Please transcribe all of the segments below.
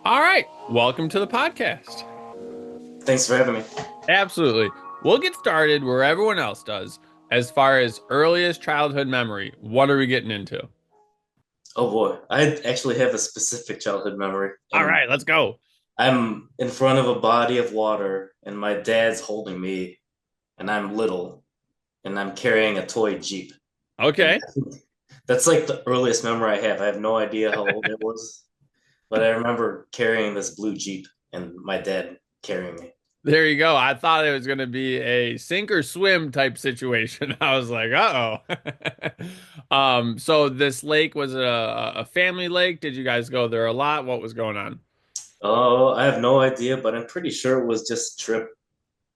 All right, welcome to the podcast. Thanks for having me. Absolutely. We'll get started where everyone else does. As far as earliest childhood memory, what are we getting into? Oh boy, I actually have a specific childhood memory, All and right, let's go. I'm in front of a body of water, and my dad's holding me, and I'm little, and I'm carrying a toy Jeep. And Okay, that's like the earliest memory I have. I have no idea how old it was, but I remember carrying this blue Jeep and my dad carrying me. there you go. I thought it was going to be a sink or swim type situation. I was like, uh-oh. So this lake was a family lake. Did you guys go there a lot? What was going on? Oh, I have no idea, but I'm pretty sure it was just a trip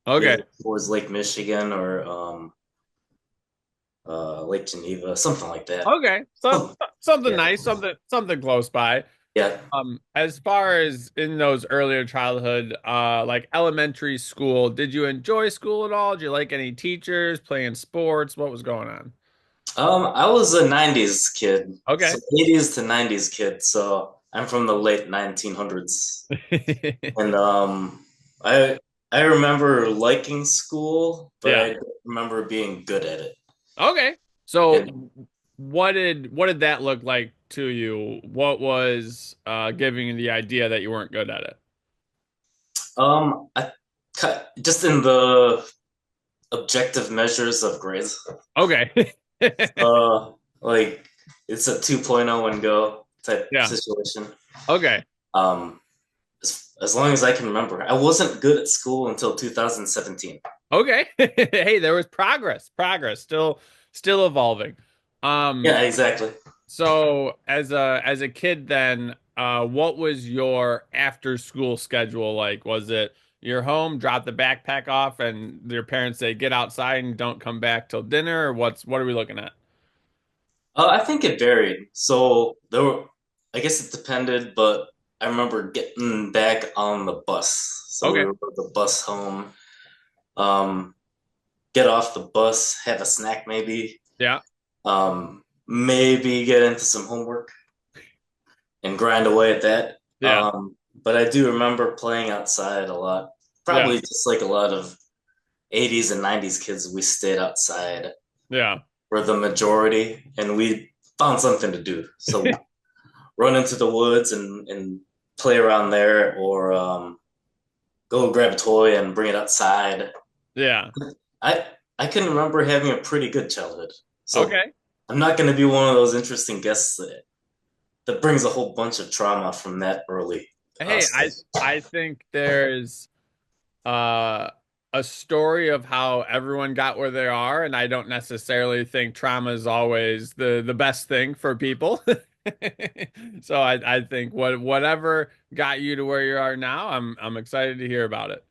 Okay. either towards Lake Michigan or Lake Geneva, something like that. Okay. So something Yeah, nice, something close by. yeah. As far as in those earlier childhood, like elementary school, did you enjoy school at all? Did you like any teachers, playing sports? What was going on? I was a 90s kid, so Okay. 80s to 90s kid, so I'm from the late 1900s. And I remember liking school, but Yeah. I don't remember being good at it. Okay. So And what did that look like to you? What was giving you the idea that you weren't good at it? I just in the objective measures of grades, Okay. uh, like it's a 2.0 and go type Yeah. situation. Okay. Um, as long as I can remember, I wasn't good at school until 2017. Okay. Hey, there was progress, still evolving. Yeah, exactly. So as a kid then, what was your after school schedule like? Was it you're home, drop the backpack off, and your parents say get outside and don't come back till dinner, or what are we looking at? I think it varied. So there were, I guess it depended, but I remember getting back on the bus. So we Okay. would the bus home, um, get off the bus, have a snack maybe, Yeah. maybe get into some homework and grind away at that. Yeah. But I do remember playing outside a lot. Yeah. Probably just like a lot of 80s and 90s kids, we stayed outside Yeah. for the majority and we found something to do. So run into the woods and play around there or go grab a toy and bring it outside. Yeah. I I can remember having a pretty good childhood. So Okay. I'm not going to be one of those interesting guests that brings a whole bunch of trauma from that early Hey, I stage. I think there's uh a story of how everyone got where they are, and I don't necessarily think trauma is always the best thing for people. So I think whatever got you to where you are now, I'm excited to hear about it.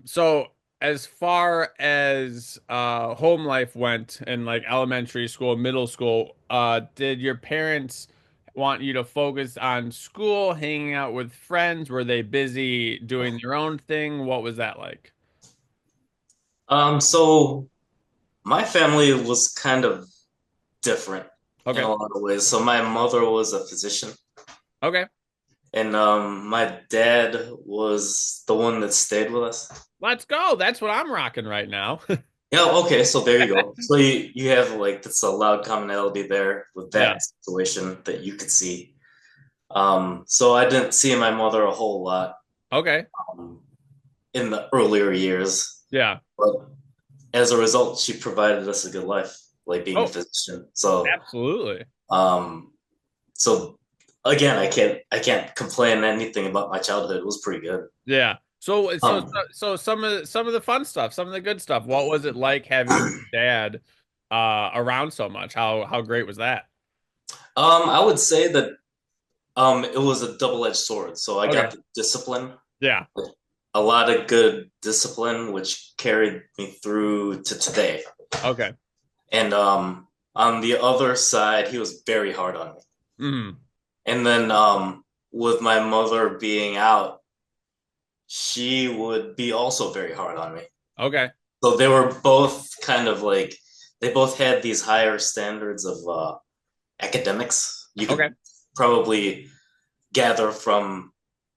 So as far as home life went in like elementary school, middle school, did your parents want you to focus on school, hanging out with friends? Were they busy doing their own thing? What was that like? So my family was kind of different in Okay. a lot of ways. So my mother was a physician, Okay. and my dad was the one that stayed with us. Let's go. That's what I'm rocking right now. Yeah, okay, so there you go. So you have like that's a loud commonality there with Yeah. that situation that you could see. So I didn't see my mother a whole lot Okay. um, in the earlier years, Yeah. but as a result, she provided us a good life, like being a Oh, physician. So, absolutely. um, so again, I can't complain anything about my childhood. It was pretty good. Yeah. So so so Um, so some of the fun stuff, some of the good stuff. What was it like having your dad around so much? How great was that? I would say that it was a double-edged sword. So I Okay. got the discipline, Yeah. a lot of good discipline, which carried me through to today. Okay. And on the other side, he was very hard on me. Mm. And then with my mother being out, she would be also very hard on me. Okay. So they were both kind of like they both had these higher standards of academics. You could Okay. probably gather from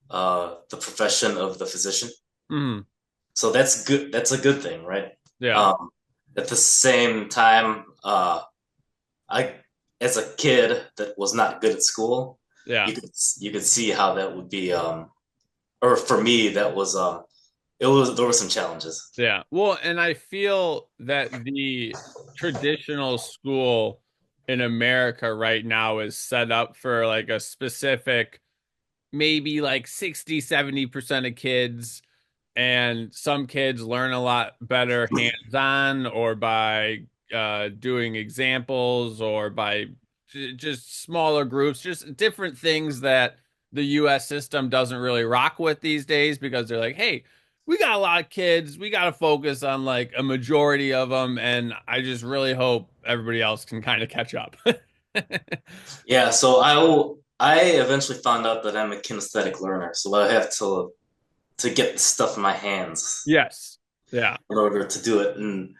the profession of the physician. Mm, So that's good. That's a good thing, right? yeah. Um, at the same time, I, as a kid that was not good at school, Yeah. you could see how that would be. Or for me, that was there were some challenges. Yeah. Well, and I feel that the traditional school in America right now is set up for like a specific, maybe like 60, 70% of kids, and some kids learn a lot better hands-on or by doing examples or by just smaller groups, just different things that the US system doesn't really rock with these days because they're like, hey, we got a lot of kids, we got to focus on like a majority of them, and I just really hope everybody else can kind of catch up. Yeah, so I eventually found out that I'm a kinesthetic learner, so I have to get the stuff in my hands Yes. Yeah. in order to do it. And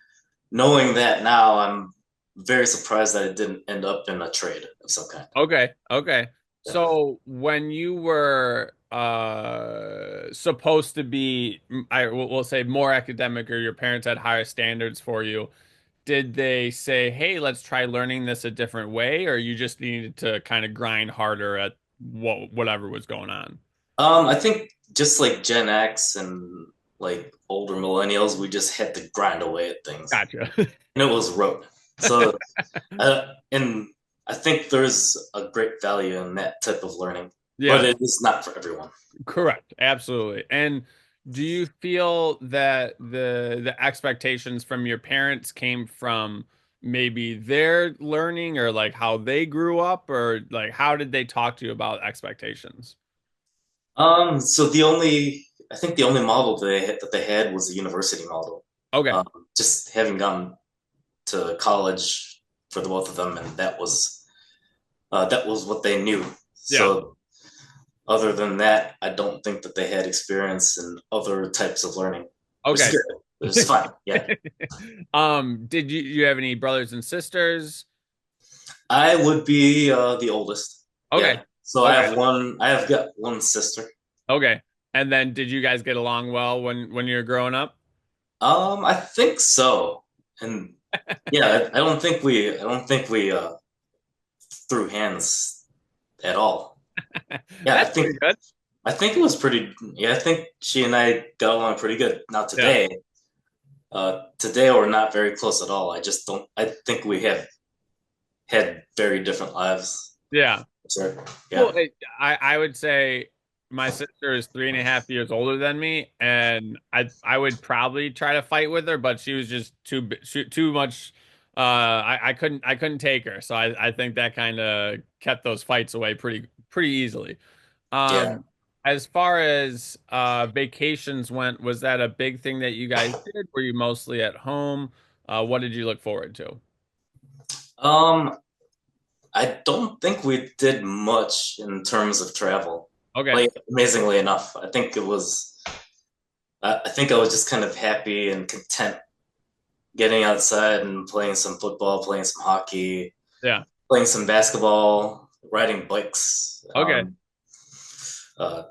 knowing that now, I'm very surprised that it didn't end up in a trade of some kind. Okay, okay. Yeah. So when you were supposed to be, we'll say more academic, or your parents had higher standards for you, did they say, "Hey, let's try learning this a different way," or you just needed to kind of grind harder at whatever was going on? I think just like Gen X and like older millennials, we just had to grind away at things, Gotcha. and it was rote. So, and I think there's a great value in that type of learning, but Yeah. it is not for everyone. Correct. Absolutely. And do you feel that the expectations from your parents came from maybe their learning or like how they grew up, or like how did they talk to you about expectations? So I think the only model that they had was the university model. Okay. Um, just having gone to college for the both of them, and that was what they knew. Yeah. So other than that, I don't think that they had experience in other types of learning, which is Okay. good. It's fine. Yeah, Did you have any brothers and sisters? I would be the oldest. Okay. Yeah. So I Okay. have one. I have got one sister. Okay. And then did you guys get along well when you were growing up? I think so. And yeah, I don't think we threw hands at all. Yeah, That's pretty good. I think it was pretty. Yeah, I think she and I got along pretty good. Now Yeah. today we're not very close at all. I just don't. I think we have had very different lives. Yeah. Sure. Well, Yeah. I would say my sister is 3.5 years older than me, and I would probably try to fight with her, but she was just too much. I couldn't take her, so I think that kind of kept those fights away pretty easily. Yeah. Um, as far as vacations went, was that a big thing that you guys did? Were you mostly at home? What did you look forward to? Um, I don't think we did much in terms of travel. Okay, Like amazingly enough, I think it was. I think I was just kind of happy and content getting outside and playing some football, playing some hockey, yeah, playing some basketball, riding bikes, okay. uh,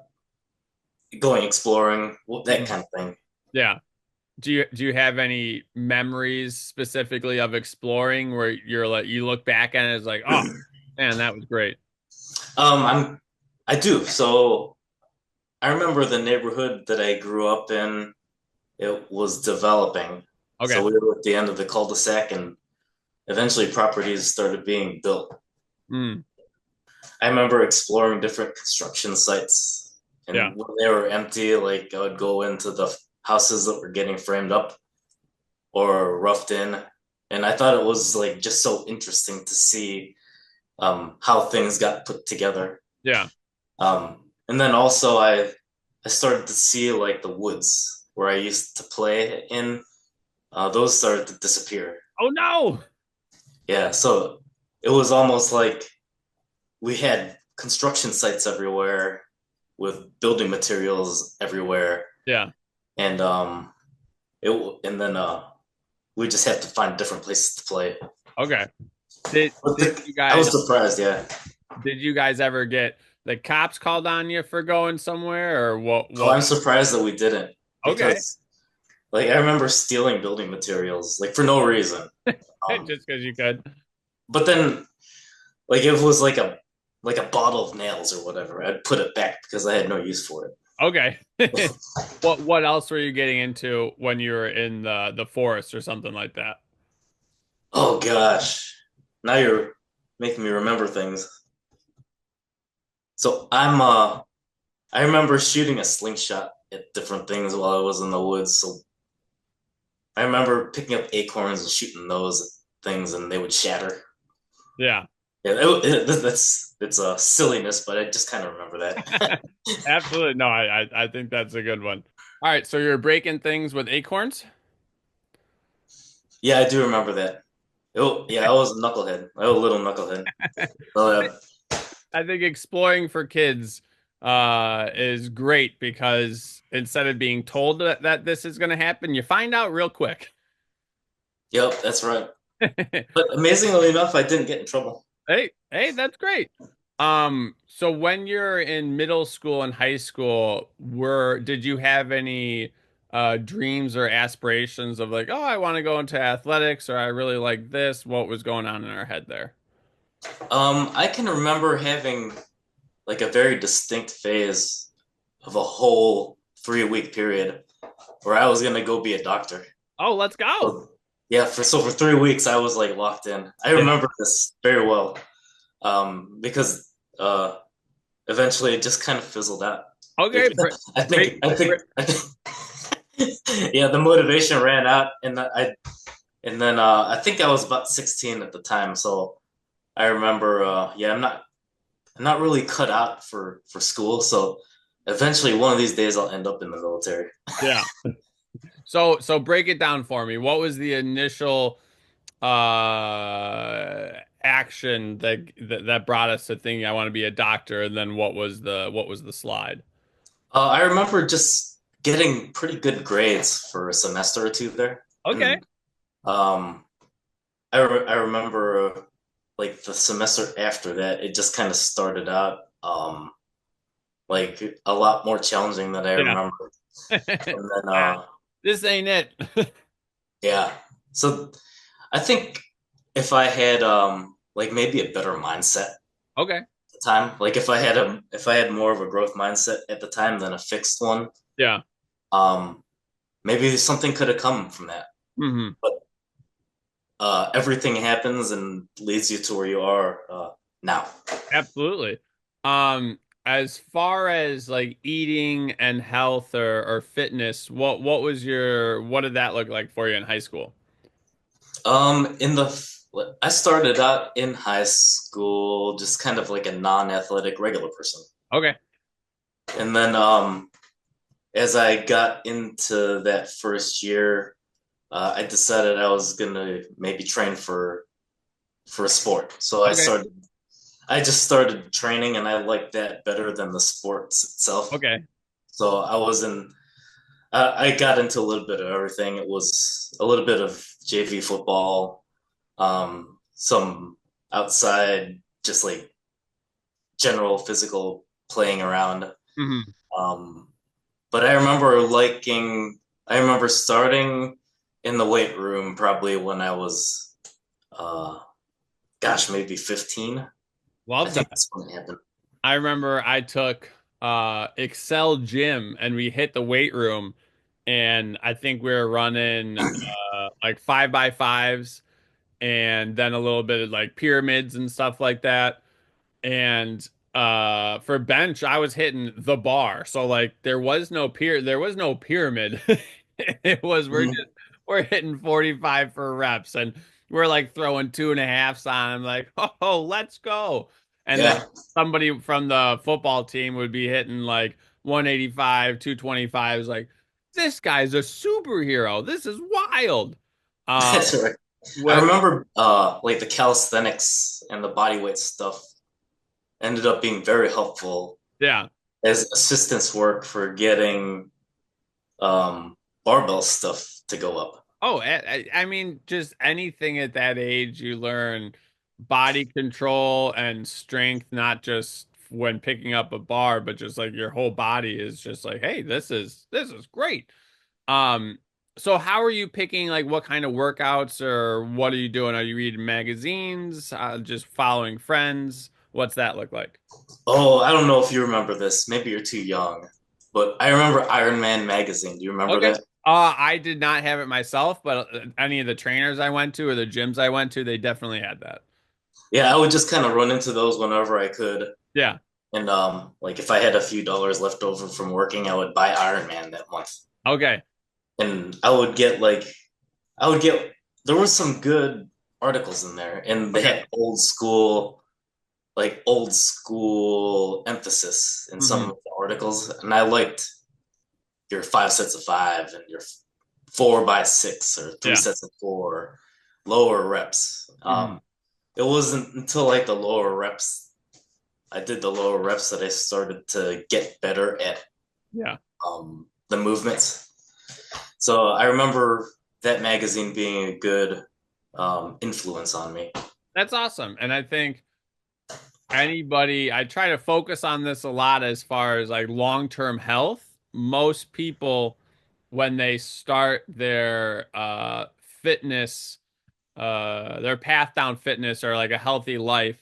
going exploring, that Mhm. kind of thing. Yeah. Do you have any memories specifically of exploring where you're like you look back and it's like, oh man, that was great. I'm I do. So I remember the neighborhood that I grew up in. It was developing. Okay. So we were at the end of the cul-de-sac, and eventually properties started being built. Mm, I remember exploring different construction sites, yeah. and when they were empty, like I would go into the houses that were getting framed up or roughed in, and I thought it was like just so interesting to see how things got put together. Yeah. And then also I started to see like the woods where I used to play in. Those started to disappear. Oh no. Yeah, so it was almost like we had construction sites everywhere with building materials everywhere, Yeah. and it and then we just had to find different places to play. Okay. Did But did you I guys was surprised, yeah. did you guys ever get the cops called on you for going somewhere or what Oh, what? I'm surprised that we didn't Okay. because like I remember stealing building materials like for no reason. Just because you could. But then like if it was like a bottle of nails or whatever, I'd put it back because I had no use for it. Okay. What else were you getting into when you were in the forest or something like that? Oh gosh. Now you're making me remember things. So I remember shooting a slingshot at different things while I was in the woods. So I remember picking up acorns and shooting those at things and they would shatter. Yeah. Yeah, that's it's a silliness, but I just kind of remember that. Absolutely. No, I think that's a good one. All right, so you're breaking things with acorns? Yeah, I do remember that. Oh, yeah, I was a knucklehead. I was a little knucklehead. So, I think exploring for kids is great because instead of being told that this is going to happen, you find out real quick. yep, that's right. But amazingly enough, I didn't get in trouble. Hey, that's great. So when you're in middle school and high school, did you have any dreams or aspirations of like, oh, I want to go into athletics or I really like this? What was going on in our head there? I can remember having like a very distinct phase of a whole 3 week period where I was gonna go be a doctor. Oh, let's go. So, yeah, for 3 weeks I was like locked in. I Yeah. remember this very well. Because eventually it just kind of fizzled out. Like Okay, I break, think I think break. I think yeah, the motivation ran out and then I think I was about 16 at the time, so I remember yeah, I'm not really cut out for school, so eventually one of these days I'll end up in the military. Yeah. So break it down for me. What was the initial action that brought us to thinking I want to be a doctor, and then what was the slide? I remember just getting pretty good grades for a semester or two there, Okay. and um, I remember like the semester after that, it just kind of started out like a lot more challenging than I Yeah. remember. And then Ah, this ain't it. yeah, so I think if I had like maybe a better mindset at Okay. the time, like if I had more of a growth mindset at the time than a fixed one, Yeah. um, maybe something could have come from that. Hmm. But everything happens and leads you to where you are now. Absolutely. As far as like eating and health or fitness, what did that look like for you in high school? In the I started out in high school just kind of like a non-athletic regular person. Okay. And then as I got into that first year, I decided I was gonna maybe train for a sport. So Okay. I just started training and I liked that better than the sports itself. Okay. So I got into a little bit of everything. It was a little bit of JV football, some outside, just like general physical playing around. Hmm. Um, but I remember starting in the weight room probably when I was, uh, gosh, maybe 15. I Love think that. that's when it happened. I remember I took Excel gym and we hit the weight room and I think we were running like 5x5s and then a little bit of like pyramids and stuff like that. And for bench I was hitting the bar. So like there was no pyramid. It was Mhm. we're hitting 45 for reps and we're like throwing two and a halves on. I'm like, oh, let's go. And then Yeah, somebody from the football team would be hitting like 185, 225. It's like, this guy's a superhero. This is wild. Um, that's right. I what, remember like the calisthenics and the body weight stuff ended up being very helpful yeah. as assistance work for getting barbell stuff to go up. Oh, I mean, just anything at that age, you learn body control and strength, not just when picking up a bar, but just like your whole body is just like, hey, this is great. Um, so how are you picking like what kind of workouts or what are you doing? Are you reading magazines, just following friends? What's that look like? Oh, I don't know if you remember this. Maybe you're too young, but I remember Iron Man magazine. Do you remember Okay. that? I did not have it myself, but any of the trainers I went to or the gyms I went to, they definitely had that. Yeah, I would just kind of run into those whenever I could. Yeah. And like if I had a few dollars left over from working, I would buy Iron Man that month. Okay. And I would get there was some good articles in there, and they Okay. had old school emphasis in some Hmm. of the articles, and I liked your 5 sets of 5 and your 4 by 6 or three Yeah. sets of 4 lower reps. Hmm. It wasn't until like I did the lower reps that I started to get better at Yeah. the movements. So I remember that magazine being a good influence on me. That's awesome. And I think I try to focus on this a lot as far as like long-term health. Most people, when they start fitness, their path down fitness or like a healthy life,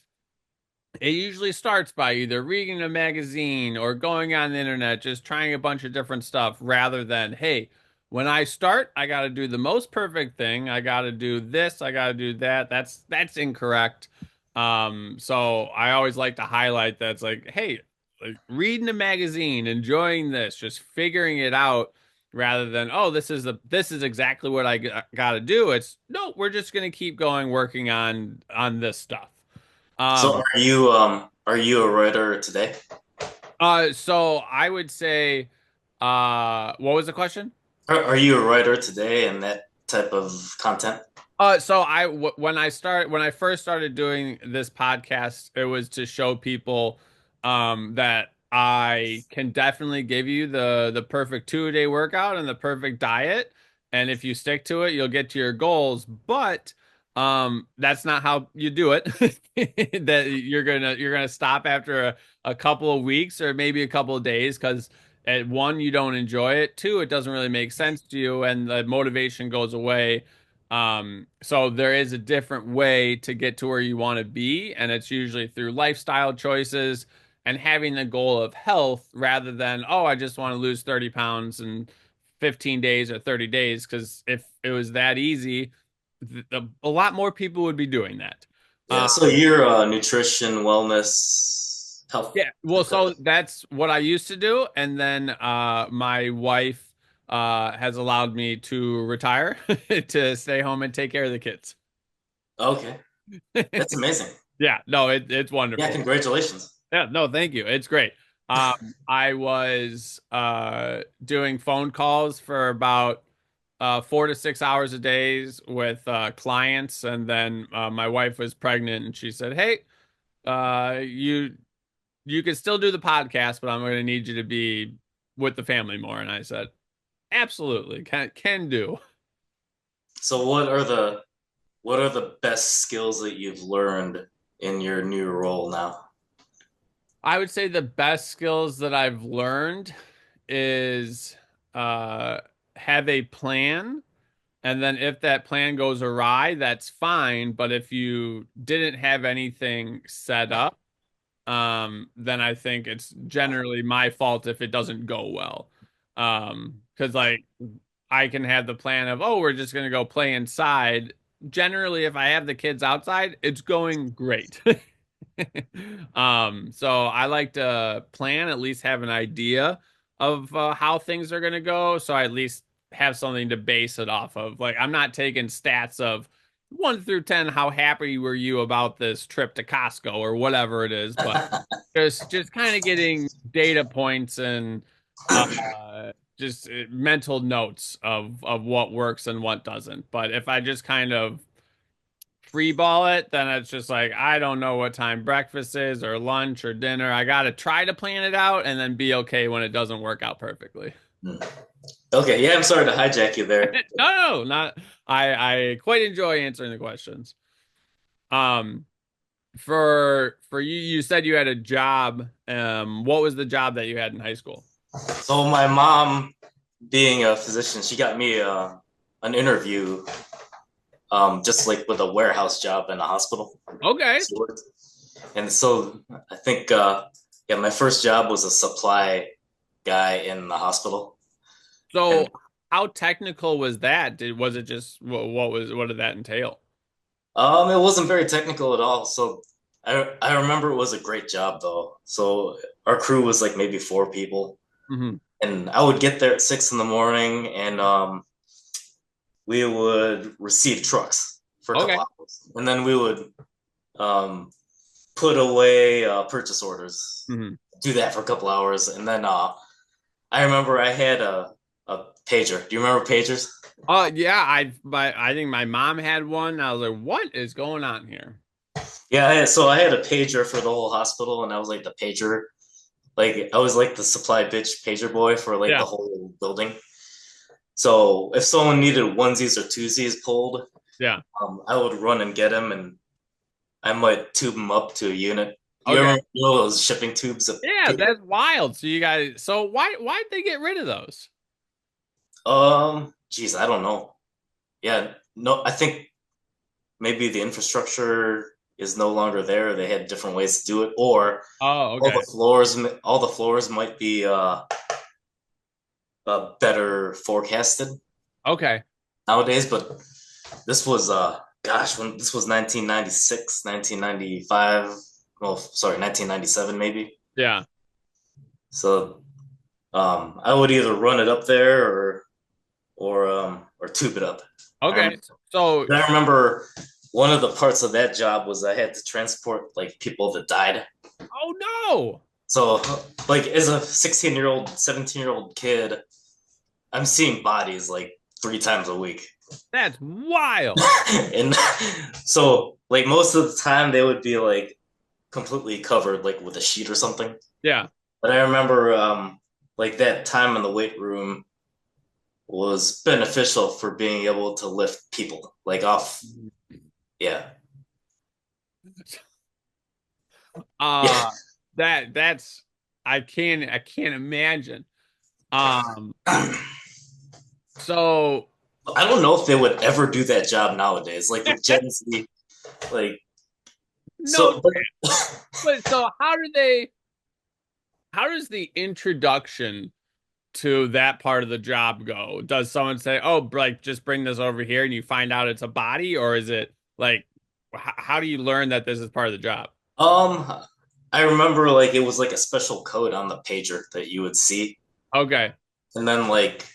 it usually starts by either reading a magazine or going on the internet, just trying a bunch of different stuff rather than, hey, when I start, I got to do the most perfect thing. I got to do this, I got to do that. That's incorrect. So I always like to highlight that's like, hey, like reading a magazine, enjoying this, just figuring it out rather than, oh, this is exactly what I got to do. It's no, we're just going to keep going working on this stuff. So Um, are you a writer today? so I would say, what was the question? Are you a writer today in that type of content? So when I first started doing this podcast, it was to show people, that I can definitely give you the perfect 2 a day workout and the perfect diet, and if you stick to it, you'll get to your goals. But, that's not how you do it. That you're gonna stop after a couple of weeks or maybe a couple of days because at one, you don't enjoy it. Two, it doesn't really make sense to you, and the motivation goes away. So there is a different way to get to where you want to be, and it's usually through lifestyle choices and having the goal of health rather than, oh, I just want to lose 30 pounds in 15 days or 30 days. Because if it was that easy, a lot more people would be doing that. Yeah, so you're nutrition, wellness, health Yeah, well, type guy. so that's what I used to do, and then my wife has allowed me to retire to stay home and take care of the kids. Okay, that's amazing. Yeah, no, it's Yeah, wonderful. congratulations. Yeah, no, thank you. It's great. I was doing phone calls for about 4 to 6 hours a day with clients, and then my wife was pregnant, and she said, "Hey, you can still do the podcast, but I'm going to need you to be with the family more." And I said, "Absolutely, can do." So what are the best skills that you've learned in your new role now? I would say the best skills that I've learned is uh, have a plan. And then if that plan goes awry, that's fine. But if you didn't have anything set up, then I think it's generally my fault if it doesn't go well. Because like I can have the plan of, oh, we're just gonna go play inside. Generally, if I have the kids outside, it's going great. So I like to plan, at least have an idea of how things are gonna go, so I at least have something to base it off of. Like I'm not taking stats of 1 through 10, how happy were you about this trip to Costco or whatever it is, but just kind of getting data points and just mental notes of what works and what doesn't. But if I just kind of free ball it, then it's just like I don't know what time breakfast is or lunch or dinner. I got to try to plan it out and then be okay when it doesn't work out perfectly. Hmm. Okay, yeah, I'm sorry to hijack you there. No, not I quite enjoy answering the questions. Um For you, you said you had a job. What was the job that you had in high school? So my mom, being a physician, she got me an interview, just like with a warehouse job in a hospital. Okay. She worked. And so I think, yeah, my first job was a supply guy in the hospital. And So how technical was that? Was it just what did that entail? it wasn't very technical at all. So I remember it was a great job though. So our crew was like maybe four people, Hmm. and I would get there at 6 in the morning, and we would receive trucks for a couple Okay. hours, and then we would um, put away purchase orders. Hmm. Do that for a couple hours, and then I remember I had a pager. Do you remember pagers? Yeah, I think my mom had one. I was like, what is going on here? Yeah, so I had a pager for the whole hospital, and I was like the pager. Like I was like the supply bitch pager boy for like the Yeah, whole building. So if someone needed onesies or twosies pulled, yeah. I would run and get them, and I might tube them up to a unit. You Okay. ever know those shipping tubes of Yeah, paper? that's wild. So you guys, so why'd they get rid of those? Geez, I don't know. Yeah, no, I think maybe the infrastructure is no longer there. They had different ways to do it, or Oh, okay. all the floors might be better forecasted Okay. nowadays. But this was gosh, when this was 1996, 1995. Well, sorry, 1997 maybe. Yeah. So I would either run it up there or tube it up. I Okay. remember, So, I remember one of the parts of that job was I had to transport like people that died. oh no, So like as a 16-year-old, 17-year-old kid, I'm seeing bodies like 3 times a week. that's wild. And so like most of the time they would be like completely covered like with a sheet or something. Yeah. But I remember like that time in the weight room was beneficial for being able to lift people like off. Yeah. Yeah. Uh that's I can't imagine. Um, so I don't know if they would ever do that job nowadays. Like with Gen Z, like no, so but so how does the introduction to that part of the job go? Does someone say, "Oh, like just bring this over here," and you find out it's a body, or is it like, how do you learn that this is part of the job? um I remember like it was like a special code on the pager that you would see. Okay, And then like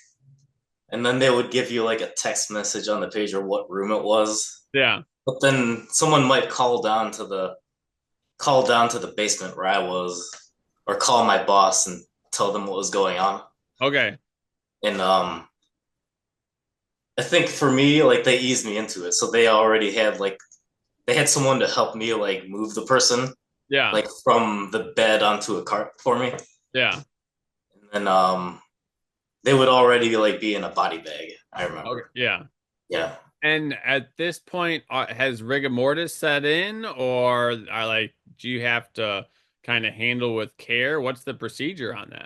and then they would give you like a text message on the pager what room it was. yeah, But then someone might call down to the basement where I was, or call my boss and tell them what was going on. okay, And I think for me, like they eased me into it. So they already had like they had someone to help me like move the person yeah, like from the bed onto a cart for me. yeah, And then they would already like be in a body bag, I okay, remember. yeah. Yeah. And at this point, has rigor mortis set in, or are like, do you have to kind of handle with care? What's the procedure on that?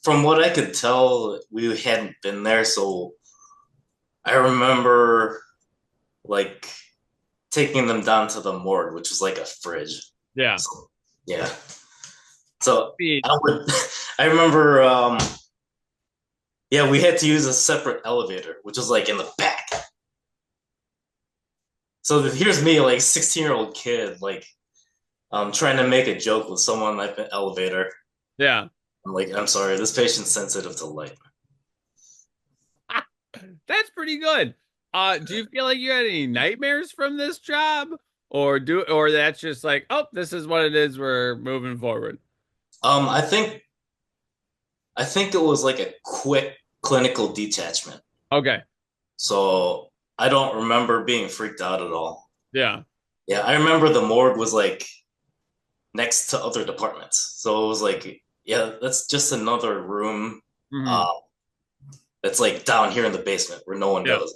From what I could tell, we hadn't been there, so I remember like taking them down to the morgue, which was like a fridge. Yeah. So, yeah. So Be- I would, I remember, yeah, we had to use a separate elevator, which was like in the back. So here's me, like 16-year-old kid, like trying to make a joke with someone like an elevator. Yeah. I'm like, I'm sorry, this patient's sensitive to light. That's pretty good. Do you feel like you had any nightmares from this job? Or that's just like, oh, this is what it is, we're moving forward. Um, I think I think it was like a quick clinical detachment. Okay. So I don't remember being freaked out at all. Yeah. Yeah, I remember the morgue was like next to other departments. So it was like, yeah, that's just another room Hmm. uh, that's like down here in the basement where no one Yeah. goes.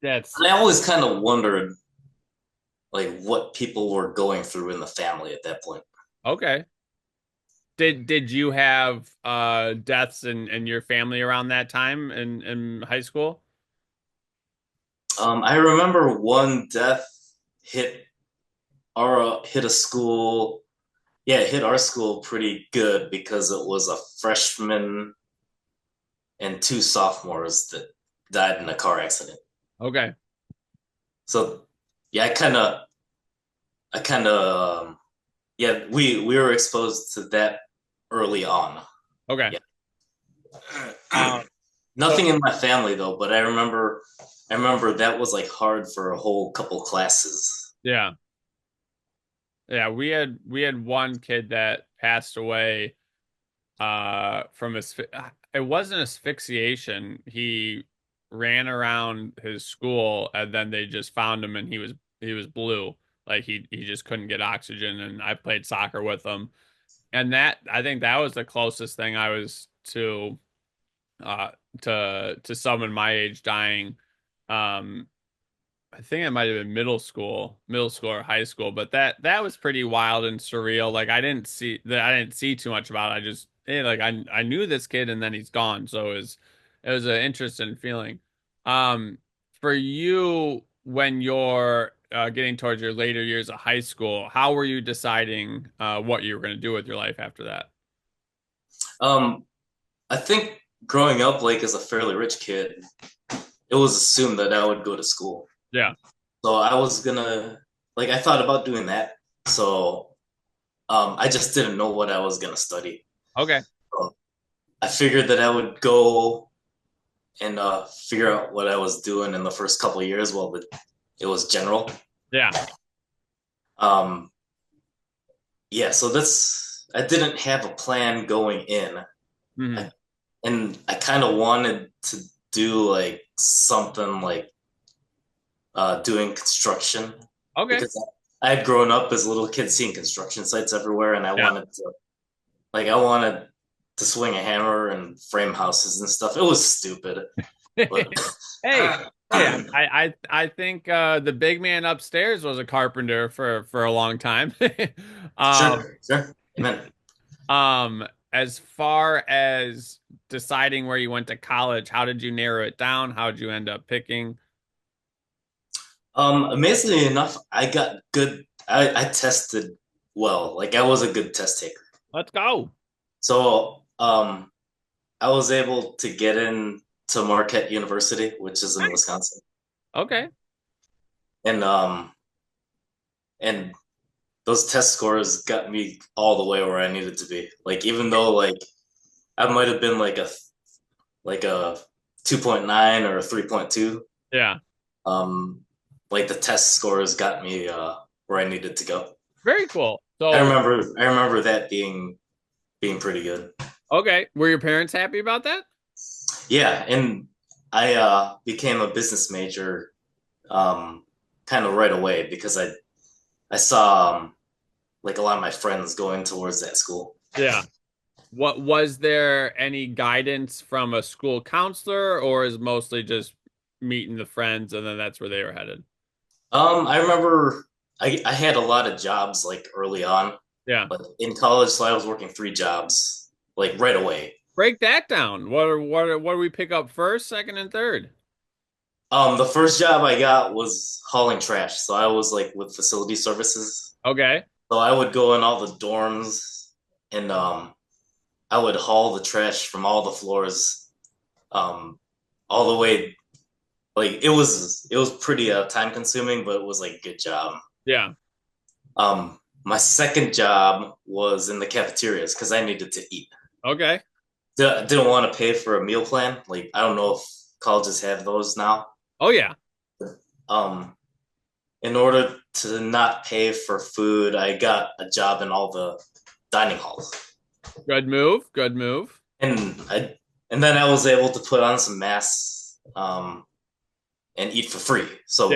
That's And I always kind of wondered, like what people were going through in the family at that point. Okay. Did you have deaths in your family around that time in high school? I remember one death hit hit a school. Yeah, it hit our school pretty good because it was a freshman and two sophomores that died in a car accident. Okay. So yeah, I kind of yeah, we were exposed to that early on. Okay. Yeah. Um, so Nothing in my family though, but I remember that was like hard for a whole couple classes. yeah. Yeah, we had one kid that passed away from his it wasn't asphyxiation. He ran around his school and then they just found him and he was blue. Like he just couldn't get oxygen and I played soccer with him. And that I think that was the closest thing I was uh to someone my age dying. Um I think it might have been middle school or high school, but that was pretty wild and surreal. Like I didn't see too much about it. I just like I knew this kid and then he's gone. So it was an interesting feeling. For you when you're getting towards your later years of high school, how were you deciding what you were going to do with your life after that? Um, I think growing up like as a fairly rich kid, it was assumed that I would go to school. Yeah. So I was gonna like I thought about doing that. So I just didn't know what I was gonna study. Okay. So I figured that I would go and figure out what I was doing in the first couple of years while it was general. Yeah. Um, yeah, so that's I didn't have a plan going in. Hmm. I, and I kind of wanted to do like something like doing construction Okay. because I had grown up as a little kid seeing construction sites everywhere, and Yeah. I wanted to swing a hammer and frame houses and stuff. It was stupid, but Hey, hey, I think the big man upstairs was a carpenter for a long time. Um, sure, sure, amen. as far as deciding where you went to college, how did you narrow it down? How did you end up picking? Amazingly enough, I got good. I tested well. Like I was a good test taker. Let's go. So I was able to get in to Marquette University, which is in Nice. Wisconsin, Okay. and and those test scores got me all the way where I needed to be. Like even though like I might have been like a 2.9 or a 3.2, Yeah. um, like the test scores got me where I needed to go. Very cool. I So, remember I remember that being pretty good. okay, were your parents happy about that? Yeah, and I became a business major um, kind of right away because I saw like a lot of my friends going towards that school. Yeah. What was there any guidance from a school counselor, or is mostly just meeting the friends and then that's where they were headed? I remember I had a lot of jobs like early on, Yeah. but in college, so I was working three jobs like right away. Break that down. What do we pick up first, second, and third? The first job I got was hauling trash, so I was like with facility services. Okay. So I would go in all the dorms and I would haul the trash from all the floors, um, all the way. Like it was pretty time consuming, but it was like a good job. Yeah. My second job was in the cafeterias because I needed to eat. Okay. Didn't want to pay for a meal plan. Like I don't know if colleges have those now. Oh yeah. Um, in order to not pay for food, I got a job in all the dining halls, Good move. Good move. and and then I was able to put on some masks and eat for free. Yeah. So,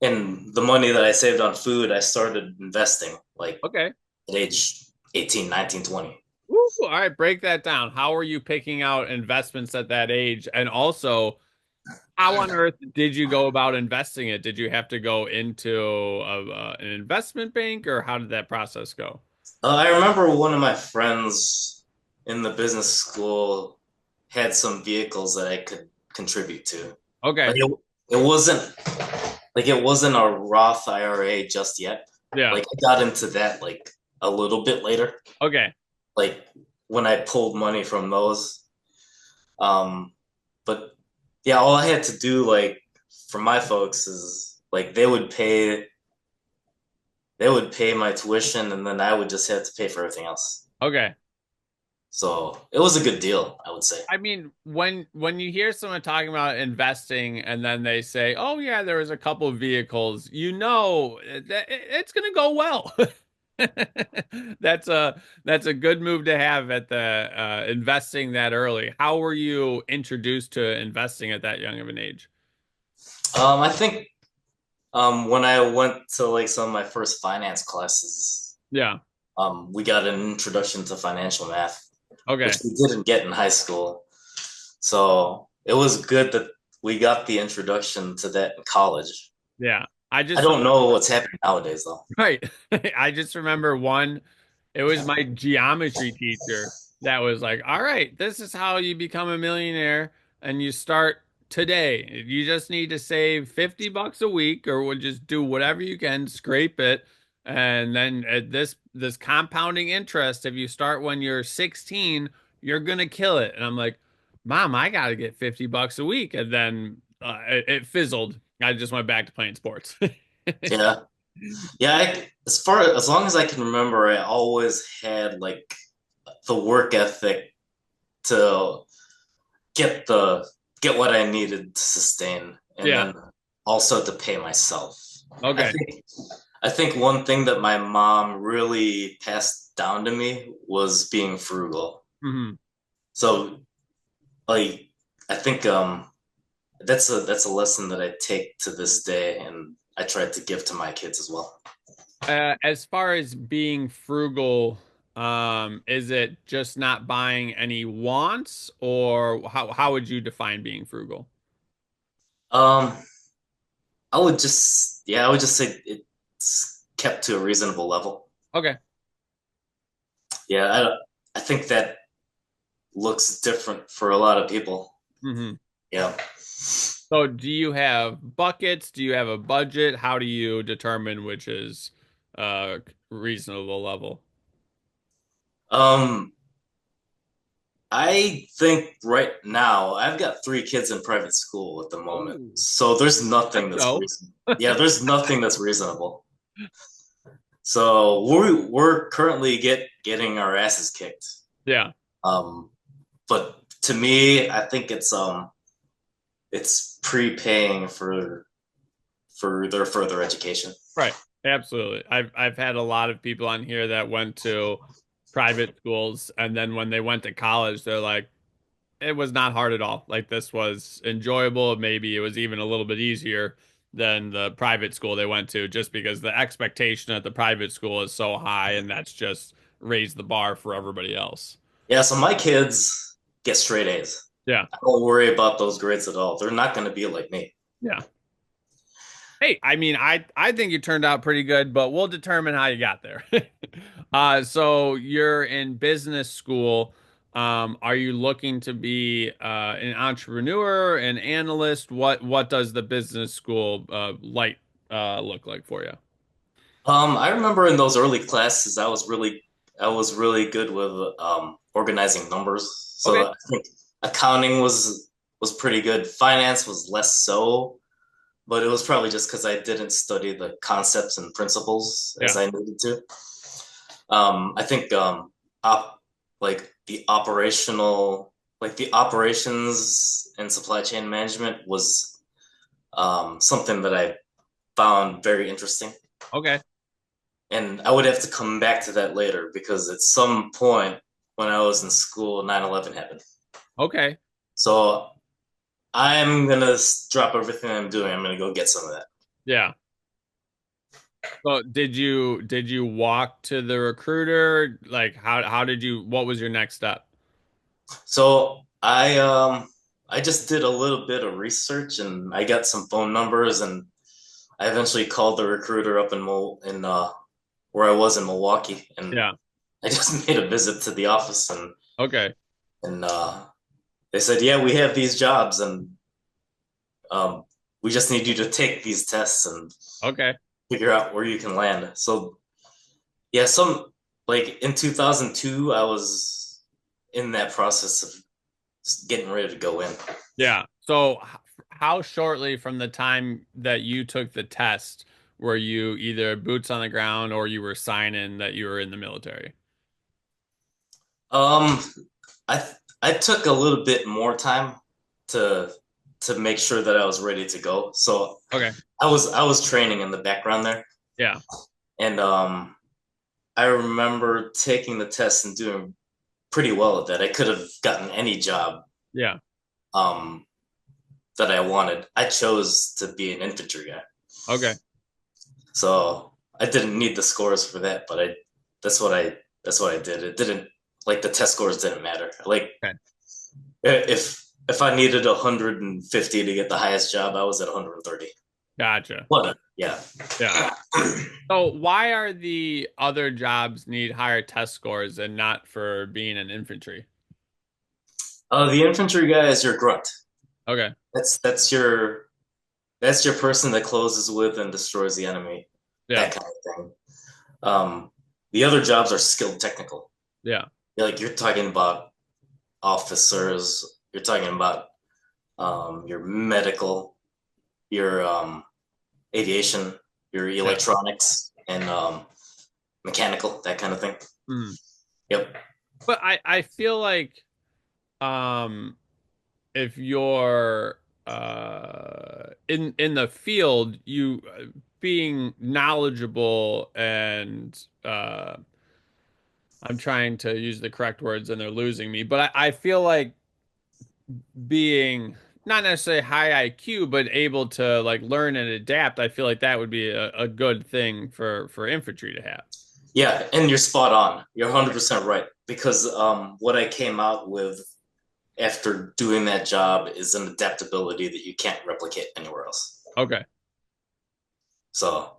and the money that I saved on food, I started investing like Okay. at age 18, 19, 20. Woo. All right, break that down. How are you picking out investments at that age? And also, How on earth did you go about investing it? Did you have to go into an investment bank, or how did that process go? I remember one of my friends in the business school had some vehicles that I could contribute to. Like Okay. it wasn't a Roth IRA just yet. Yeah. Like I got into that like a little bit later, Okay. like when I pulled money from those. Um, but yeah, all I had to do like for my folks is like they would pay my tuition and then I would just have to pay for everything else. Okay. So it was a good deal, I would say. I mean, when you hear someone talking about investing and then they say, "Oh yeah, there was a couple of vehicles," you know that it's going to go well. That's a good move to have at the investing that early. How were you introduced to investing at that young of an age? I think when I went to like some of my first finance classes, Yeah. we got an introduction to financial math, which Okay. we didn't get in high school. So it was good that we got the introduction to that in college. Yeah. I I just don't know what's happening nowadays though. right. I just remember one, it was my geometry teacher that was like, all right, this is how you become a millionaire and you start today. You just need to save 50 bucks a week or we'll just do whatever you can, scrape it. And then at this compounding interest, if you start when you're 16, you're gonna kill it. And I'm like, Mom, I gotta get 50 bucks a week. And then it fizzled. I just went back to playing sports. Yeah. Yeah, as long as I can remember, I always had like the work ethic to get the get what I needed to sustain, and Yeah. then also to pay myself. I Okay. think I think one thing that my mom really passed down to me was being frugal. Hmm. So like I think that's a lesson that I take to this day, and I try to give to my kids as well. As far as being frugal, is it just not buying any wants, or how would you define being frugal? Um, I would just say it's kept to a reasonable level. Okay. Yeah, I think that looks different for a lot of people. Hmm. Yeah. So, do you have buckets? Do you have a budget? How do you determine which is reasonable level? Um, I think right now I've got three kids in private school at the moment, Oh, so there's I nothing that's know. reasonable. Yeah, there's nothing that's reasonable. So we're currently getting our asses kicked. Yeah. Um, but to me, I think it's prepaying for their further education. Right. Absolutely. I've had a lot of people on here that went to private schools and then when they went to college, they're like, it was not hard at all. Like this was enjoyable. Maybe it was even a little bit easier than the private school they went to, just because the expectation at the private school is so high, and that's just raised the bar for everybody else. Yeah, so my kids get straight A's. Yeah, I don't worry about those grades at all. They're not going to be like me. yeah. Hey, I mean, I think you turned out pretty good, but we'll determine how you got there. So you're in business school. Are you looking to be an entrepreneur, an analyst? What does the business school light look like for you? I remember in those early classes, I was really good with organizing numbers. Okay. So I think accounting was pretty good. Finance was less so, but it was probably just because I didn't study the concepts and principles as Yeah. I needed to. I think op like the operations and supply chain management was something that I found very interesting. Okay. And I would have to come back to that later because at some point when I was in school, 9/11 happened. Okay. So I'm gonna drop everything I'm doing. I'm gonna go get some of that. Yeah. So did you walk to the recruiter? Like how did you what was your next step? So I I just did a little bit of research and I got some phone numbers and I eventually called the recruiter up in where I was in Milwaukee and Yeah. I just made a visit to the office Okay. and they said, "Yeah, we have these jobs and um, we just need you to take these tests and Okay. figure out where you can land." So yeah, some like in 2002, I was in that process of getting ready to go in. Yeah. So how shortly from the time that you took the test were you either boots on the ground or you were signing that you were in the military? Um, I took a little bit more time to to make sure that I was ready to go. So Okay. I was training in the background there, Yeah. and I remember taking the test and doing pretty well at that. I could have gotten any job Yeah. um that I wanted. I chose to be an infantry guy, Okay. so I didn't need the scores for that. But I that's what I did. It didn't like the test scores didn't matter. Like Okay. if I needed 150 to get the highest job, I was at 130. Gotcha. What? Yeah. Yeah. So why are the other jobs need higher test scores and not for being an infantry? The infantry guy is your grunt. Okay. That's your person that closes with and destroys the enemy. Yeah. That kind of thing. Um, the other jobs are skilled technical. Yeah. Like you're talking about officers. You're talking about your medical, your aviation, your Yeah. electronics, and mechanical, that kind of thing. Mhm. Yep. But I feel like um if you're in the field, you being knowledgeable and I'm trying to use the correct words and they're losing me, but I feel like being not necessarily high IQ, but able to like learn and adapt, I feel like that would be a good thing for infantry to have. Yeah, and you're spot on. You're 100% right. Because what I came out with after doing that job is an adaptability that you can't replicate anywhere else. Okay. So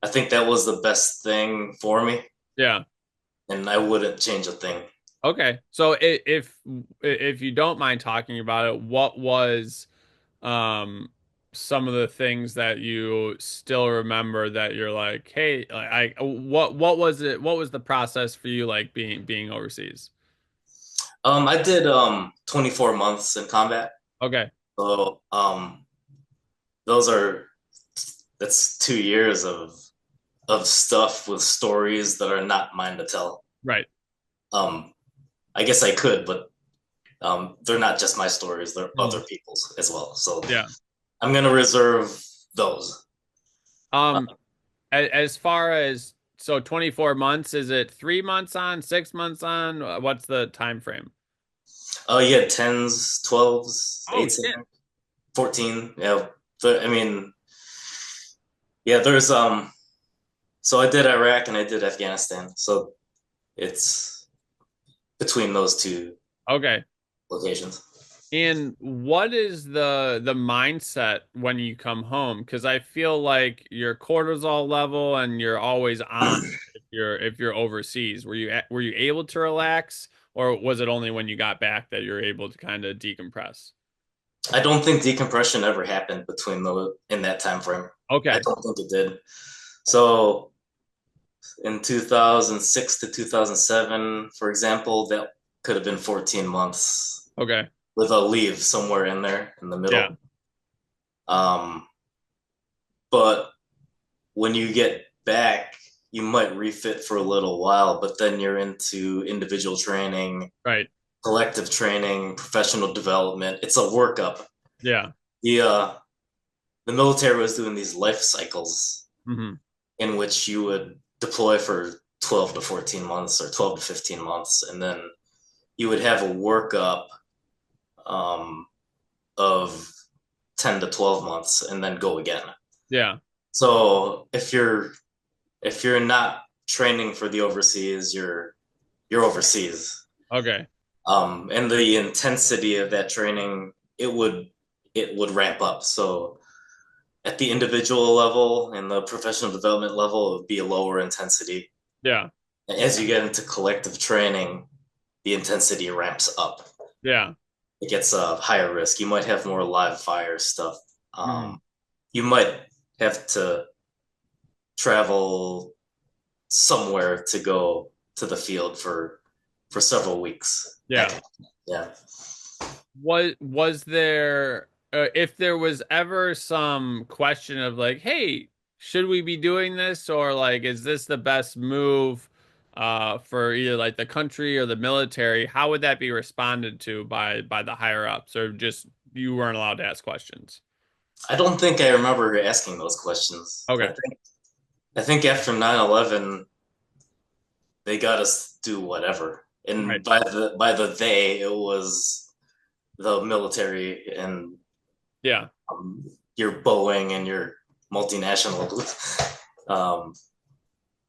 I think that was the best thing for me, Yeah. and I wouldn't change a thing. Okay. So if you don't mind talking about it, what was some of the things that you still remember that you're like, hey, what was it? What was the process for you like being overseas? I did 24 months in combat. Okay. So those are that's 2 years of stuff with stories that are not mine to tell. Right. Um, I guess I could, but they're not just my stories; they're other Mm. people's as well. So Yeah. I'm gonna reserve those. Uh, Um, as far as so 24 months, is it 3 months on, 6 months on? What's the time frame? oh, you had tens, 12s, Oh 18, shit. 14. Yeah, I mean, yeah. There's So I did Iraq and I did Afghanistan. So it's between those two Okay. locations. And what is the mindset when you come home? Because I feel like your cortisol level and you're always on if you're overseas. Were you able to relax, or was it only when you got back that you're able to kind of decompress? I don't think decompression ever happened between the in that time frame. I Okay. don't think it did. So in 2006 to 2007, for example, that could have been 14 months Okay. with a leave somewhere in there in the Yeah. middle. Um, but when you get back, you might refit for a little while, but then you're into individual training, Right. collective training, professional development. It's a workup. Yeah. The uh, the military was doing these life cycles Hmm. in which you would deploy for 12 to 14 months or 12 to 15 months, and then you would have a workup um, of 10 to 12 months and then go again. Yeah. So if you're not training for the overseas, you're overseas. Okay. And the intensity of that training. it would it would ramp up. So at the individual level and the professional development level, it would be a lower intensity. Yeah. As you get into collective training, the intensity ramps up. Yeah. It gets higher risk. You might have more live fire stuff. Hmm. You might have to travel somewhere to go to the field for several weeks. That Yeah. kind of, yeah. Was there if there was ever some question of like, hey, should we be doing this or like is this the best move for either like the country or the military, how would that be responded to by the higher ups or just you weren't allowed to ask questions? I don't think I remember asking those questions. Okay. I think after 9/11, they got us do whatever. Right. And by the they, it was the military and Yeah. your Boeing and your multinational um,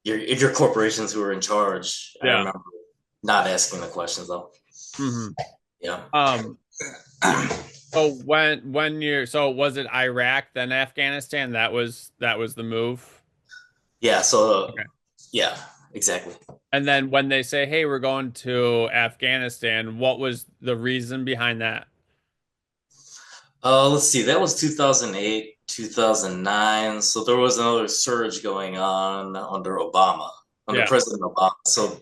your corporations who were in charge. I Yeah. remember not asking the questions though. Hmm. Yeah. Um so when you're so was it Iraq then Afghanistan? That was the move. Yeah, so Okay. yeah, exactly. And then when they say, "Hey, we're going to Afghanistan," what was the reason behind that? Let's see, that was 2008, 2009. So there was another surge going on under Yeah. President Obama. So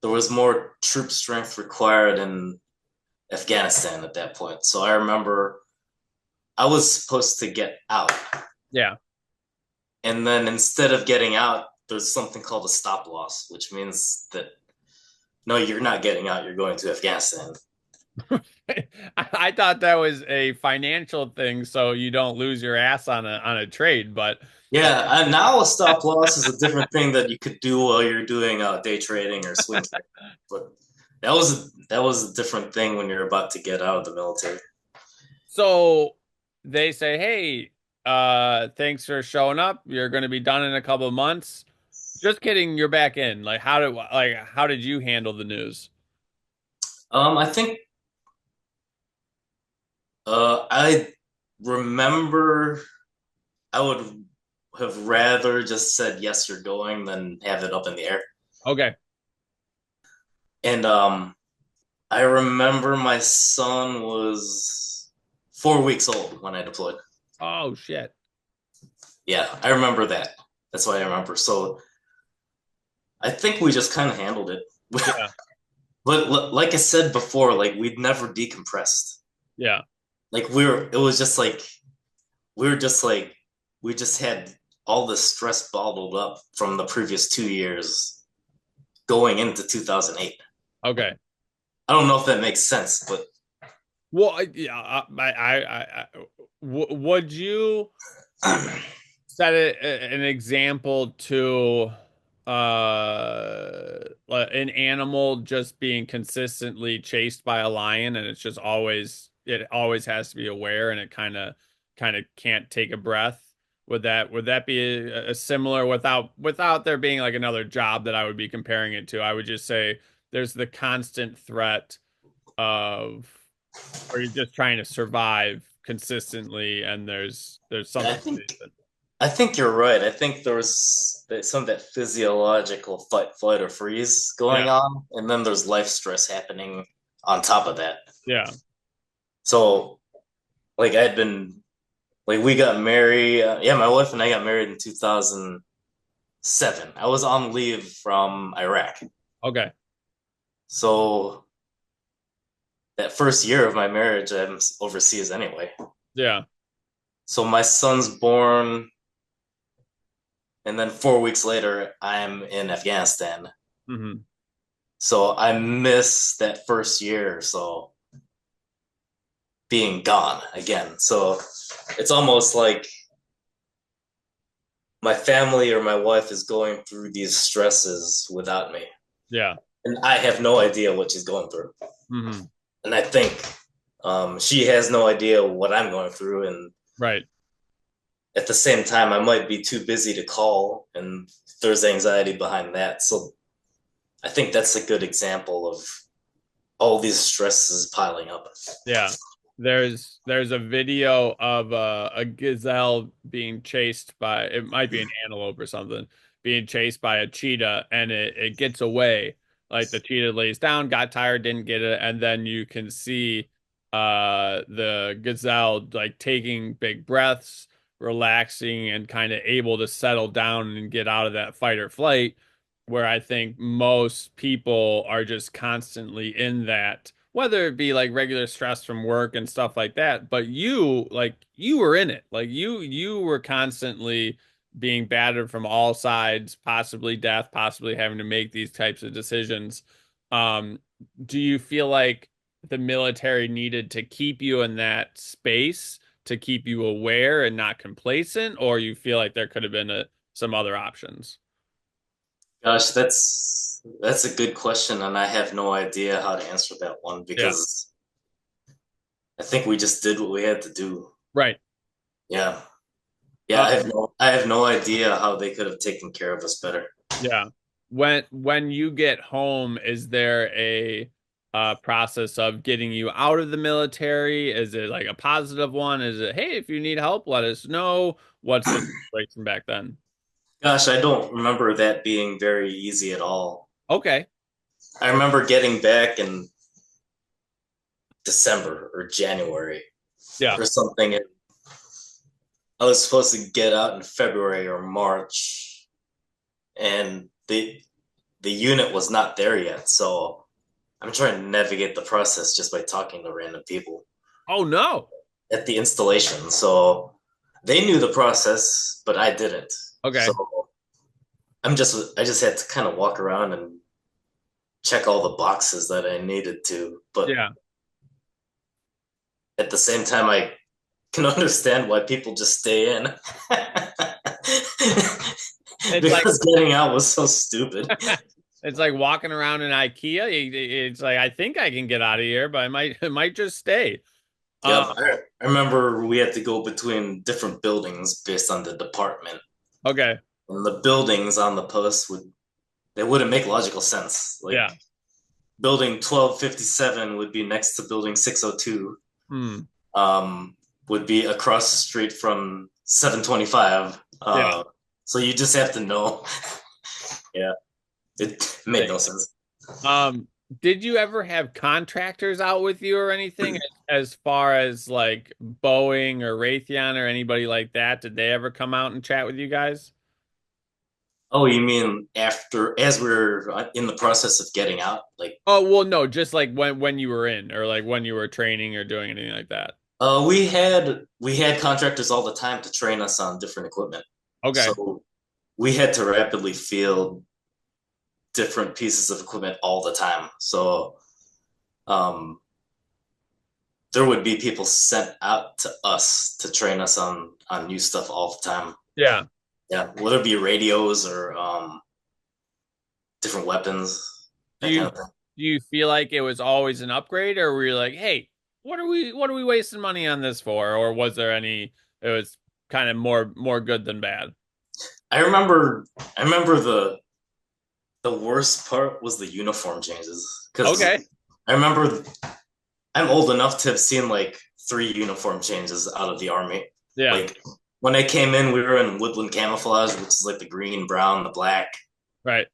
there was more troop strength required in Afghanistan at that point. So I remember I was supposed to get out. Yeah. And then instead of getting out, there's something called a stop loss, which means that no, you're not getting out, you're going to Afghanistan. I thought that was a financial thing, so you don't lose your ass on a trade. But Yeah, and now a stop loss is a different thing that you could do while you're doing day trading or swing trading. But that was a different thing when you're about to get out of the military. so they say, "Hey, thanks for showing up. You're going to be done in a couple of months." Just kidding, you're back in. How did you handle the news? I think I remember I would have rather just said yes, you're going than have it up in the air. Okay. And I remember my son was 4 weeks old when I deployed. Oh shit. Yeah, I remember that. That's why I remember. So I think we just kind of handled it. Yeah. But like I said before, like we'd never decompressed. Yeah. Like it was just like we were just like we just had all this stress bottled up from the previous 2 years going into 2008. Okay. I don't know if that makes sense, but Well, yeah, would you set an example to an animal just being consistently chased by a lion and it always has to be aware and it kind of can't take a breath? Would that be a similar without there being like another job that I would be comparing it to? I would just say there's the constant threat of or you're just trying to survive consistently and there's I something think I think you're right. I think there was some of that physiological fight, flight, or freeze yeah, going on, and then there's life stress happening on top of that. yeah, So, like, we got married. Yeah, my wife and I got married in 2007. I was on leave from Iraq. okay, So, that first year of my marriage, I'm overseas anyway. yeah, So, my son's born, and then 4 weeks later, I'm in Afghanistan. hmm, So I miss that first year or so being gone again. So it's almost like my family or my wife is going through these stresses without me. yeah, And I have no idea what she's going through. hmm, And I think she has no idea what I'm going through. And right, at the same time, I might be too busy to call, and there's anxiety behind that. So I think that's a good example of all these stresses piling up. yeah. There's a video of a gazelle being chased by, it might be an antelope or something, being chased by a cheetah, and it gets away. Like the cheetah lays down, got tired, didn't get it, and then you can see the gazelle like taking big breaths, relaxing, and kind of able to settle down and get out of that fight or flight, where I think most people are just constantly in that, whether it be like regular stress from work and stuff like that, but you were in it. Like you were constantly being battered from all sides, possibly death, possibly having to make these types of decisions. Um, do you feel like the military needed to keep you in that space to keep you aware and not complacent, or you feel like there could have been some other options? Gosh, that's a good question, and I have no idea how to answer that one Yeah, because I think we just did what we had to do. right. Yeah. Yeah, Uh, I have no idea how they could have taken care of us better. Yeah. When you get home, is there a process of getting you out of the military? Is it like a positive one? Is it, hey, if you need help, let us know? What's the situation back then? Gosh, I don't remember that being very easy at all. Okay. I remember getting back in December or January Yeah. or something. And I was supposed to get out in February or March, and the unit was not there yet. So I'm trying to navigate the process just by talking to random people Oh no. at the installation. So they knew the process, but I didn't. So Okay. I just had to kind of walk around and check all the boxes that I needed to. But Yeah. at the same time, I can understand why people just stay in It's like because getting out was so stupid. it's like walking around in IKEA. It's like I think I can get out of here, but I might just stay. Yeah, Um, I remember we had to go between different buildings based on the department, okay. and the buildings on the post would they wouldn't make logical sense. Like Yeah. building 1257 would be next to building 602, Hmm. would be across the street from 725. Yeah. So you just have to know. Yeah, it made no sense. Um, did you ever have contractors out with you or anything as far as like Boeing or Raytheon or anybody like that? Did they ever come out and chat with you guys? Oh, you mean after, as we're in the process of getting out? Like, Oh, well, no, just like when you were in or like when you were training or doing anything like that. we had contractors all the time to train us on different equipment. Okay. So we had to rapidly field different pieces of equipment all the time. So um, there would be people sent out to us to train us on new stuff all the time. Yeah. Yeah, whether it be radios or different weapons, Do that you kind of thing. do you feel like it was always an upgrade or were you like, hey, what are we wasting money on this for? Or was there any it was kind of more good than bad? I remember the worst part was the uniform changes because Okay. I remember I'm old enough to have seen like three uniform changes out of the army. Yeah. Like when I came in, we were in woodland camouflage, which is like the green, brown, the black. Right.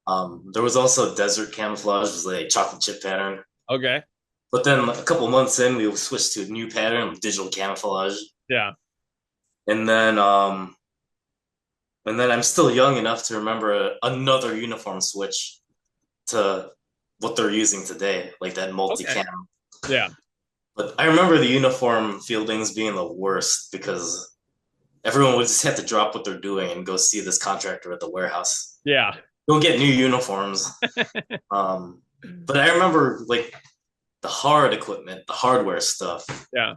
There was also desert camouflage, which was like a chocolate chip pattern. Okay. But then a couple months in, we switched to a new pattern of digital camouflage, Yeah. and then I'm still young enough to remember another uniform switch to what they're using today, like that Okay. multicam. Yeah. But I remember the uniform fieldings being the worst because everyone would just have to drop what they're doing and go see this contractor at the warehouse. Yeah. Go get new uniforms. Um, but I remember like the hard equipment, the hardware stuff. Yeah.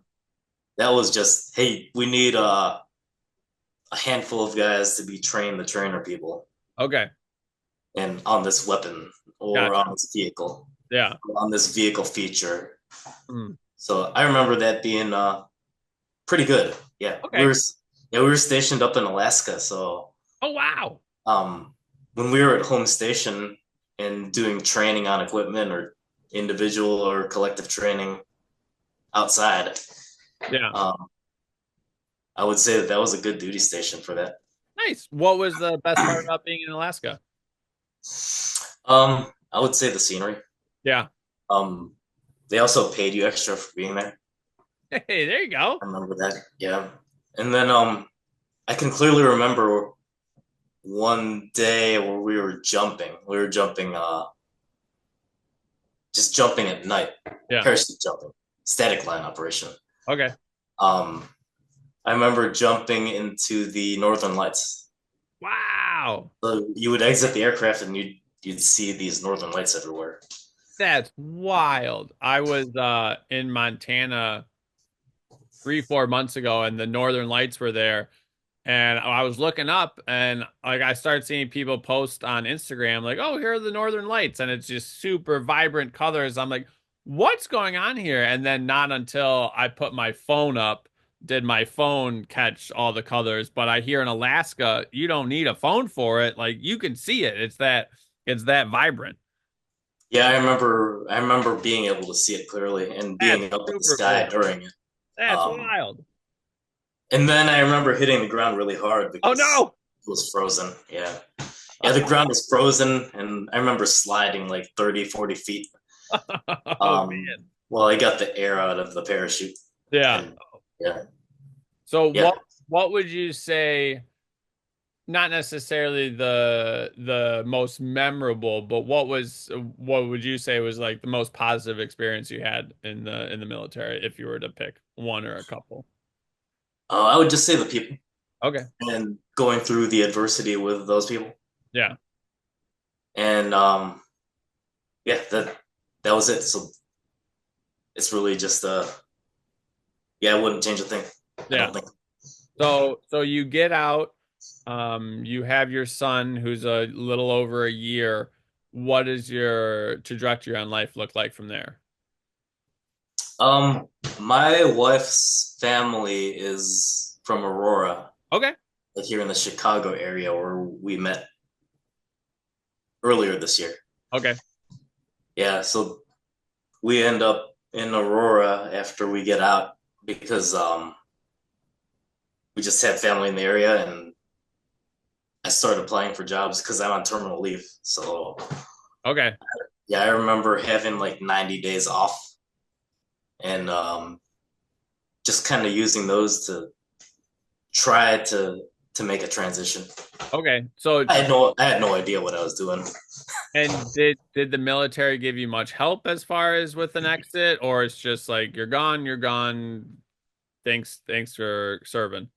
That was just, hey, we need a handful of guys to be trained the trainer people Okay. and on this weapon or Gotcha. on this vehicle, Yeah. on this vehicle feature. Mm. So I remember that being pretty good. Yeah, Okay. we were stationed up in Alaska, so Oh wow. um, when we were at home station and doing training on equipment or individual or collective training, outside. Yeah. Um, I would say that that was a good duty station for that. Nice. What was the best part about being in Alaska? I would say the scenery. Yeah. Um, they also paid you extra for being there. Hey, there you go. I remember that. Yeah. And then I can clearly remember one day where we were jumping. We were jumping just jumping at night, Yeah. parachute jumping, static line operation. Okay. Um, I remember jumping into the Northern Lights. Wow. So you would exit the aircraft and you'd see these Northern Lights everywhere. That's wild. I was in Montana 3, 4 months ago, and the Northern Lights were there. And I was looking up, and like I started seeing people post on Instagram, like, "Oh, here are the Northern Lights," and it's just super vibrant colors. I'm like, "What's going on here?" And then not until I put my phone up did my phone catch all the colors. But I hear in Alaska, you don't need a phone for it. Like you can see it. It's that vibrant. I remember being able to see it clearly and That's being up at the super sky cool. during it. That's Um, wild. and then I remember hitting the ground really hard Oh because no. it was frozen. Yeah. Yeah, the ground was frozen and I remember sliding like 30, 40 feet. Oh man. Well, I got the air out of the parachute Yeah. and yeah, So yeah. what would you say, not necessarily the most memorable, but what would you say was like the most positive experience you had in the military if you were to pick one or a couple? I would just say the people Okay. and going through the adversity with those people. Yeah. And yeah, that was it. So it's really just yeah, I wouldn't change a thing. I Yeah. don't think. So you get out, you have your son who's a little over a year. What does your trajectory on life look like from there? Um, my wife's family is from Aurora, Okay. like here in the Chicago area where we met earlier this year. Okay. Yeah, so we end up in Aurora after we get out because we just had family in the area and I started applying for jobs because I'm on terminal leave. So Okay. yeah, I remember having like 90 days off and just kind of using those to try to make a transition. Okay. So I had no idea what I was doing. And did the military give you much help as far as with an exit, or it's just like you're gone, you're gone. Thanks for serving.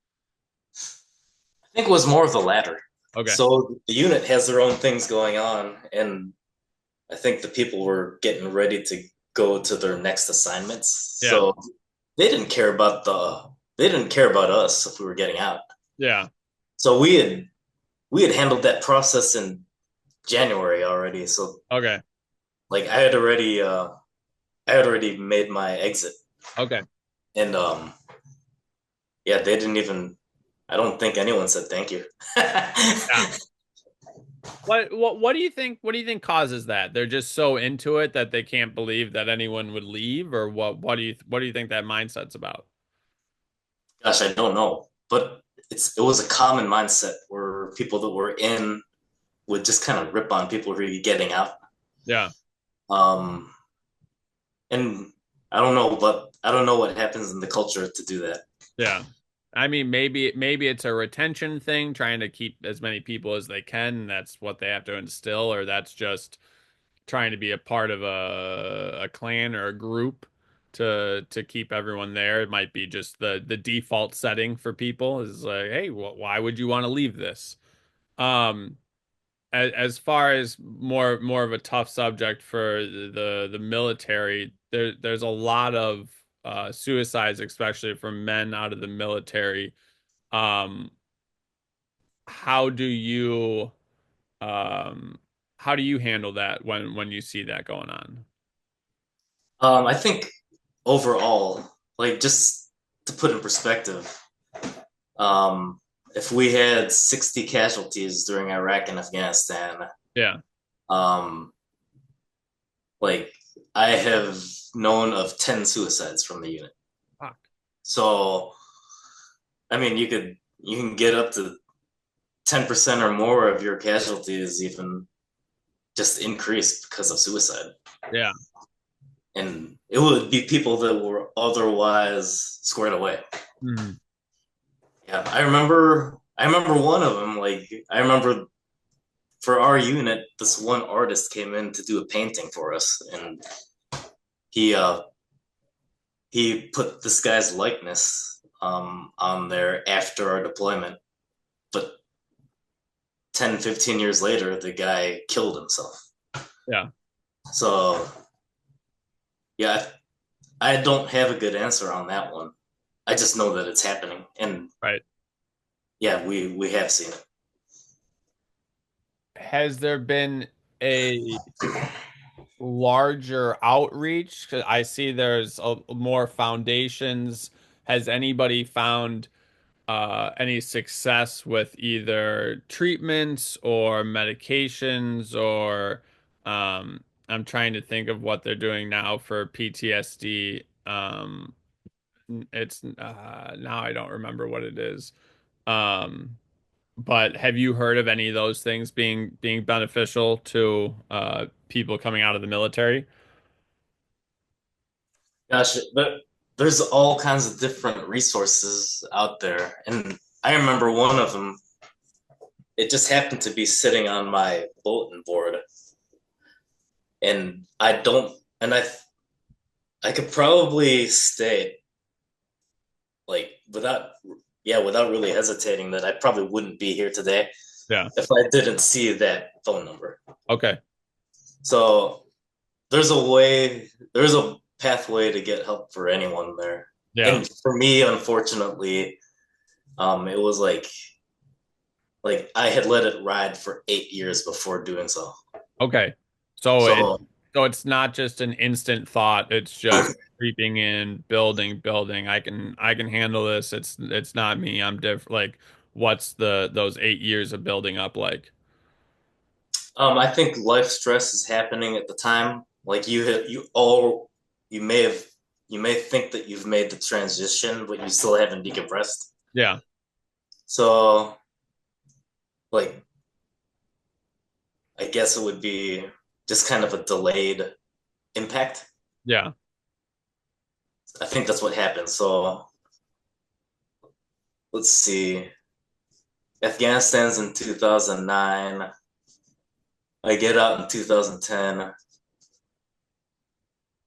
I think it was more of the latter. Okay. So the unit has their own things going on, and I think the people were getting ready to go to their next assignments. Yeah. So they didn't care about us if we were getting out. Yeah. So we had handled that process in January already. So Okay. like I had already made my exit, Okay. and yeah, they didn't even. I don't think anyone said thank you. Yeah. What do you think causes that? They're just so into it that they can't believe that anyone would leave, or what do you think that mindset's about? Gosh, I don't know, but it was a common mindset where people that were in would just kind of rip on people who are getting out. Yeah. Um, and I don't know what happens in the culture to do that. Yeah. I mean, maybe it's a retention thing, trying to keep as many people as they can. That's what they have to instill, or that's just trying to be a part of a clan or a group to keep everyone there. It might be just the default setting for people is like, hey, why would you want to leave this? Um, as far as more of a tough subject for the military, there's a lot of suicides, especially from men out of the military. Um, how do you um how do you handle that when you see that going on? I think overall, like just to put in perspective, um, if we had 60 casualties during Iraq and Afghanistan, Yeah. um, like I have known of 10 suicides from the unit. Fuck. So, I mean, you can get up to 10% or more of your casualties even just increased because of suicide. Yeah. And it would be people that were otherwise squared away. Mhm. Yeah, I remember one of them. Like I remember for our unit, this one artist came in to do a painting for us, and he uh he put this guy's likeness on there after our deployment. But 10, 15 years later, the guy killed himself. Yeah. So yeah, I don't have a good answer on that one. I just know that it's happening, and Right. yeah, we have seen it. Has there been a larger outreach? 'Cause I see there's more foundations. Has anybody found any success with either treatments or medications or I'm trying to think of what they're doing now for PTSD. It's now I don't remember what it is. Um, but have you heard of any of those things being beneficial to people coming out of the military? Gosh, but there's all kinds of different resources out there, and I remember one of them. It just happened to be sitting on my bulletin board, and I don't, and I could probably state like without really hesitating that I probably wouldn't be here today Yeah. if I didn't see that phone number. Okay. So there's a pathway to get help for anyone there. Yeah. And for me, unfortunately, it was like I had let it ride for 8 years before doing so. Okay. So it So so it's not just an instant thought, it's just creeping in, building. I can handle this. It's not me. I'm different. Like what's those 8 years of building up like? I think life stress is happening at the time. Like you may have you may think that you've made the transition, but you still haven't decompressed. Yeah. So like I guess it would be just kind of a delayed impact. Yeah. I think that's what happened. So let's see. Afghanistan's in 2009. I get out in 2010.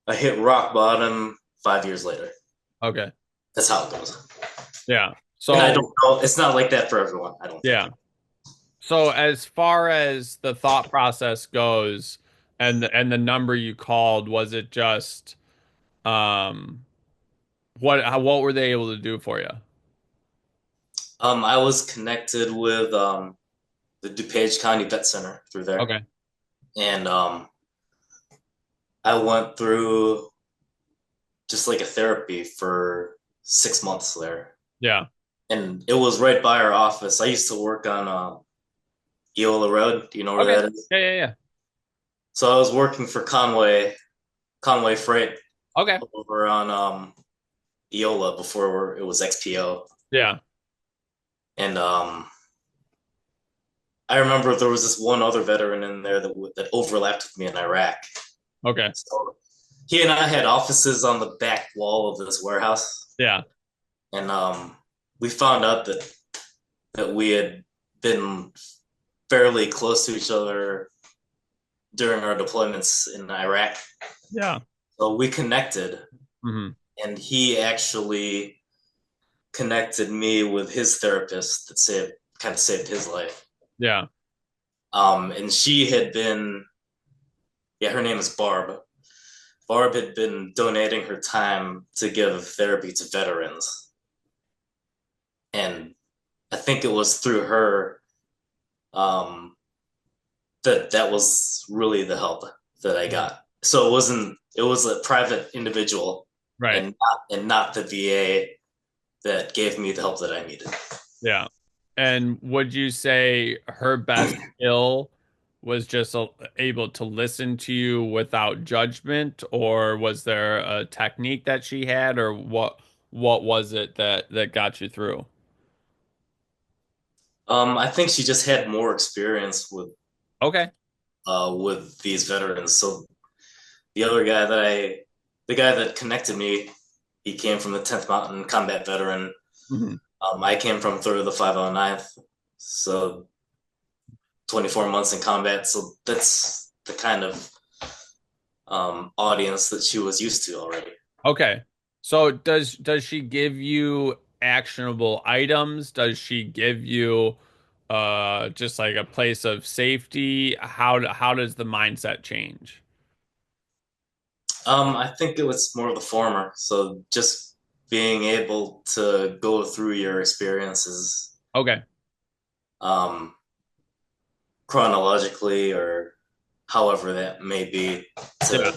I hit rock bottom 5 years later. Okay. That's how it goes. Yeah. And I So don't know. It's not like that for everyone, I don't think. yeah. So as far as the thought process goes and the number you called, was it just um what were they able to do for you? I was connected with the DuPage County Vet Center through there. Okay. And I went through just like a therapy for 6 months there. Yeah. And it was right by our office. I used to work on Eola Road. Do you know where Okay. that is? Yeah, yeah, yeah. So I was working for Conway Freight Okay. over on Eola before it was XPO. Yeah. And I remember there was this one other veteran in there that overlapped with me in Iraq. Okay. So he and I had offices on the back wall of this warehouse, Yeah. and we found out that we had been fairly close to each other during our deployments in Iraq. Yeah. So we connected, Hmm. and he actually connected me with his therapist that saved his life. Yeah. And she had been, yeah, her name is Barb. Barb had been donating her time to give therapy to veterans. And I think it was through her um, that was really the help that I got. So it was a private individual Right. and not the VA that gave me the help that I needed. Yeah. And would you say her best skill was just able to listen to you without judgment, or was there a technique that she had, or what was it that got you through? I think she just had more experience Okay. with these veterans. So the other guy that the guy that connected me, he came from the 10th Mountain Combat Veteran. Mhm. I came from 3rd of the 509th, so 24 months in combat. So that's the kind of audience that she was used to already. Okay. So does she give you actionable items? Does she give you just like a place of safety? How does the mindset change? I think it was more of the former. So just being able to go through your experiences Okay. um, chronologically or however that may be Yeah.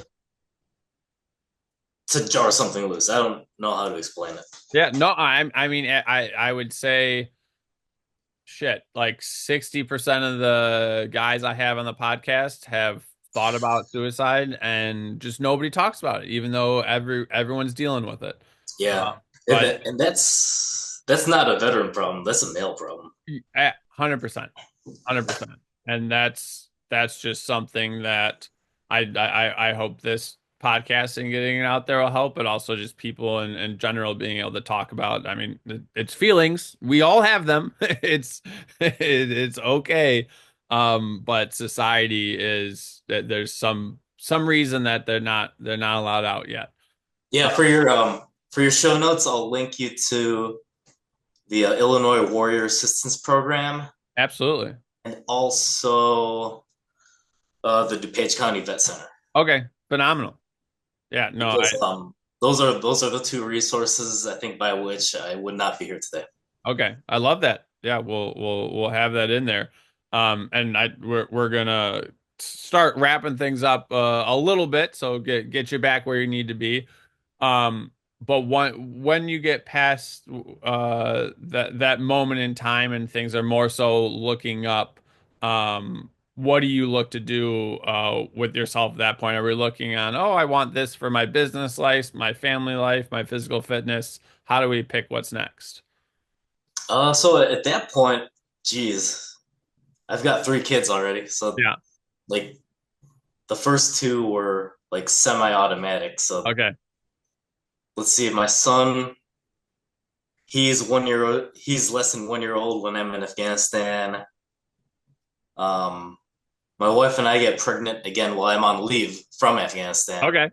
to jar something loose. I don't know how to explain it. Yeah, no, I mean I would say shit, like 60% of the guys I have on the podcast have thought about suicide and just nobody talks about it, even though everyone's dealing with it. Yeah, But and that's not a veteran problem. That's a male problem. 100%, 100%. And that's just something that I hope this podcast and getting it out there will help, but also just people in general being able to talk about. I mean, it's feelings. We all have them. It's okay. But society is that there's some reason that they're not allowed out yet. Yeah, for your show notes, I'll link you to the Illinois Warrior Assistance Program Absolutely. and also the DuPage County Vet Center Okay. Phenomenal. Yeah, no, because those are the two resources I think by which I would not be here today. okay, I love that. Yeah, we'll have that in there. And we're gonna start wrapping things up a little bit, so get you back where you need to be. But when you get past that moment in time and things are more so looking up, what do you look to do with yourself at that point? Are we looking on, oh, I want this for my business life, my family life, my physical fitness? How do we pick what's next? So at that point, geez, I've got three kids already. So Yeah. like the first two were like semi-automatic. So Okay. let's see, my son, he's 1 year old, he's less than 1 year old when I'm in Afghanistan. Um, my wife and I get pregnant again while I'm on leave from Afghanistan. Okay.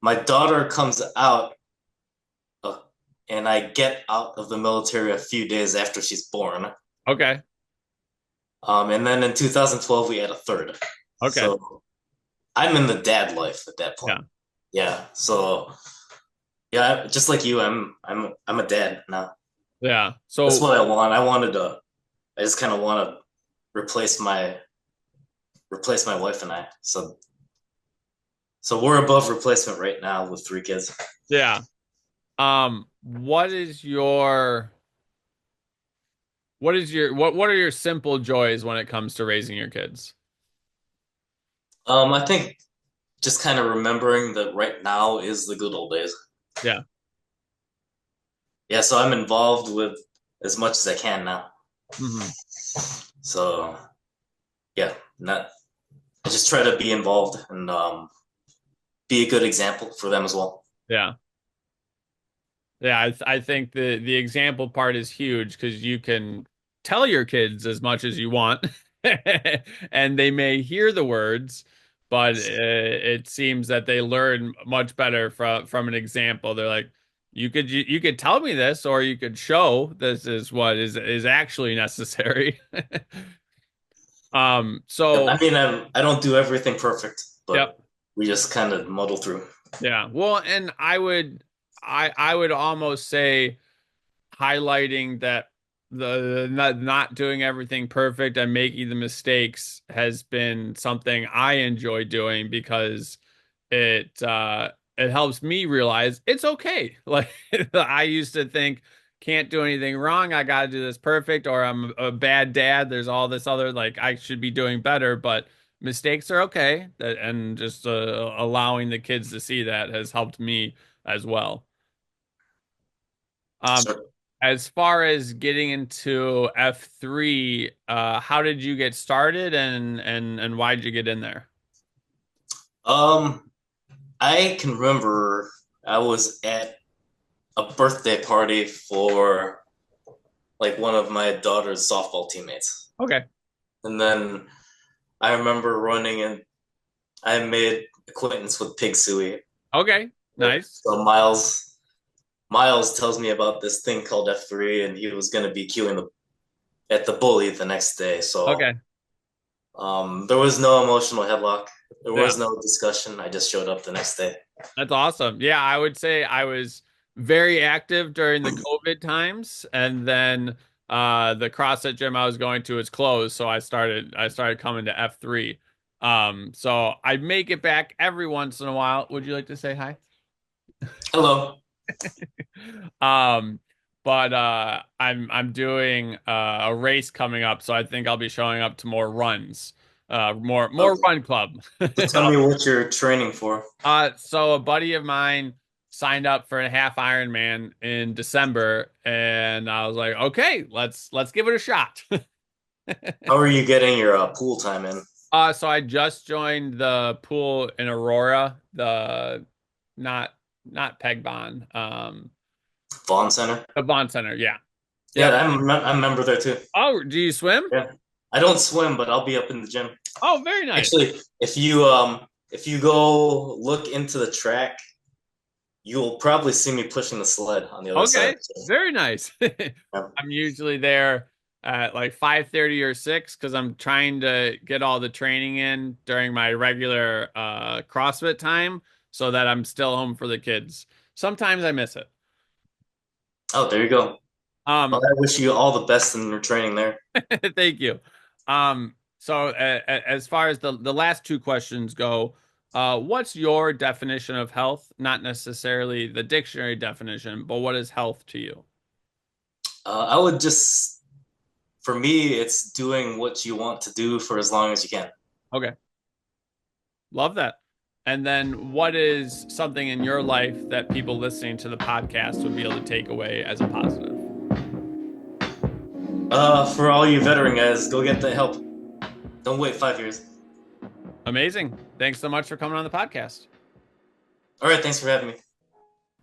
My daughter comes out uh, and I get out of the military a few days after she's born. Okay. And then in 2012, we had a third. Okay. So I'm in the dad life at that point. Yeah. Yeah. So yeah, just like you, I'm a dad now. Yeah. That's So what I want. I just kind of want to replace my wife and I. So we're above replacement right now with three kids. yeah. What are your simple joys when it comes to raising your kids? I think just kind of remembering that right now is the good old days. Yeah. Yeah, so I'm involved with as much as I can now. Hmm. So yeah, not I just try to be involved and be a good example for them as well. Yeah. Yeah, I think the example part is huge because you can tell your kids as much as you want, and they may hear the words, but it seems that they learn much better from an example. They're like, you could tell me this, or you could show this is what is actually necessary. I So mean, I don't do everything perfect, but yep. we just kind of muddle through. Yeah. Well, and I would almost say highlighting that the not doing everything perfect and making the mistakes has been something I enjoy doing because it helps me realize it's okay. Like I used to think can't do anything wrong. I got to do this perfect, or I'm a bad dad. There's all this other like I should be doing better, but mistakes are okay. And just allowing the kids to see that has helped me as well. Um, So, as far as getting into F3, how did you get started and why did you get in there? um, I can remember I was at a birthday party for like one of my daughter's softball teammates. Okay. And then I remember running and I made acquaintance with Pig Suey. Okay. Nice. So Miles tells me about this thing called F3 and he was going to be queuing at the bully the next day. So Okay. there was no emotional headlock. There Yeah. was no discussion. I just showed up the next day. That's awesome. Yeah, I would say I was very active during the COVID times, and then the CrossFit gym I was going to is closed, so I started coming to F3. So I make it back every once in a while. Would you like to say hi? Hello. Um, but I'm doing a race coming up, so I think I'll be showing up to more runs. More Okay. run club. So tell me what you're training for. So a buddy of mine signed up for a half Ironman in December, and I was like, okay, let's give it a shot. How are you getting your pool time in? So I just joined the pool in Aurora, the not not Peg Bond, Vaughn Center? the Bond Center. Yeah. Yeah, Yep. I'm a member there too. Oh, do you swim? Yeah. I don't swim, but I'll be up in the gym. Oh, very nice. Actually, if you go look into the track, you'll probably see me pushing the sled on the other side. Okay, So, very nice. yeah. I'm usually there at like 5:30 or 6 because I'm trying to get all the training in during my regular CrossFit time so that I'm still home for the kids. Sometimes I miss it. Oh, there you go. Well, Um, I wish you all the best in your training there. thank you. So as far as the last two questions go, what's your definition of health? Not necessarily the dictionary definition, but what is health to you? I would just, for me, it's doing what you want to do for as long as you can. Okay. Love that. And then what is something in your life that people listening to the podcast would be able to take away as a positive? For all you veteran guys, go get the help. Don't wait 5 years. Amazing. Thanks so much for coming on the podcast. All right, thanks for having me.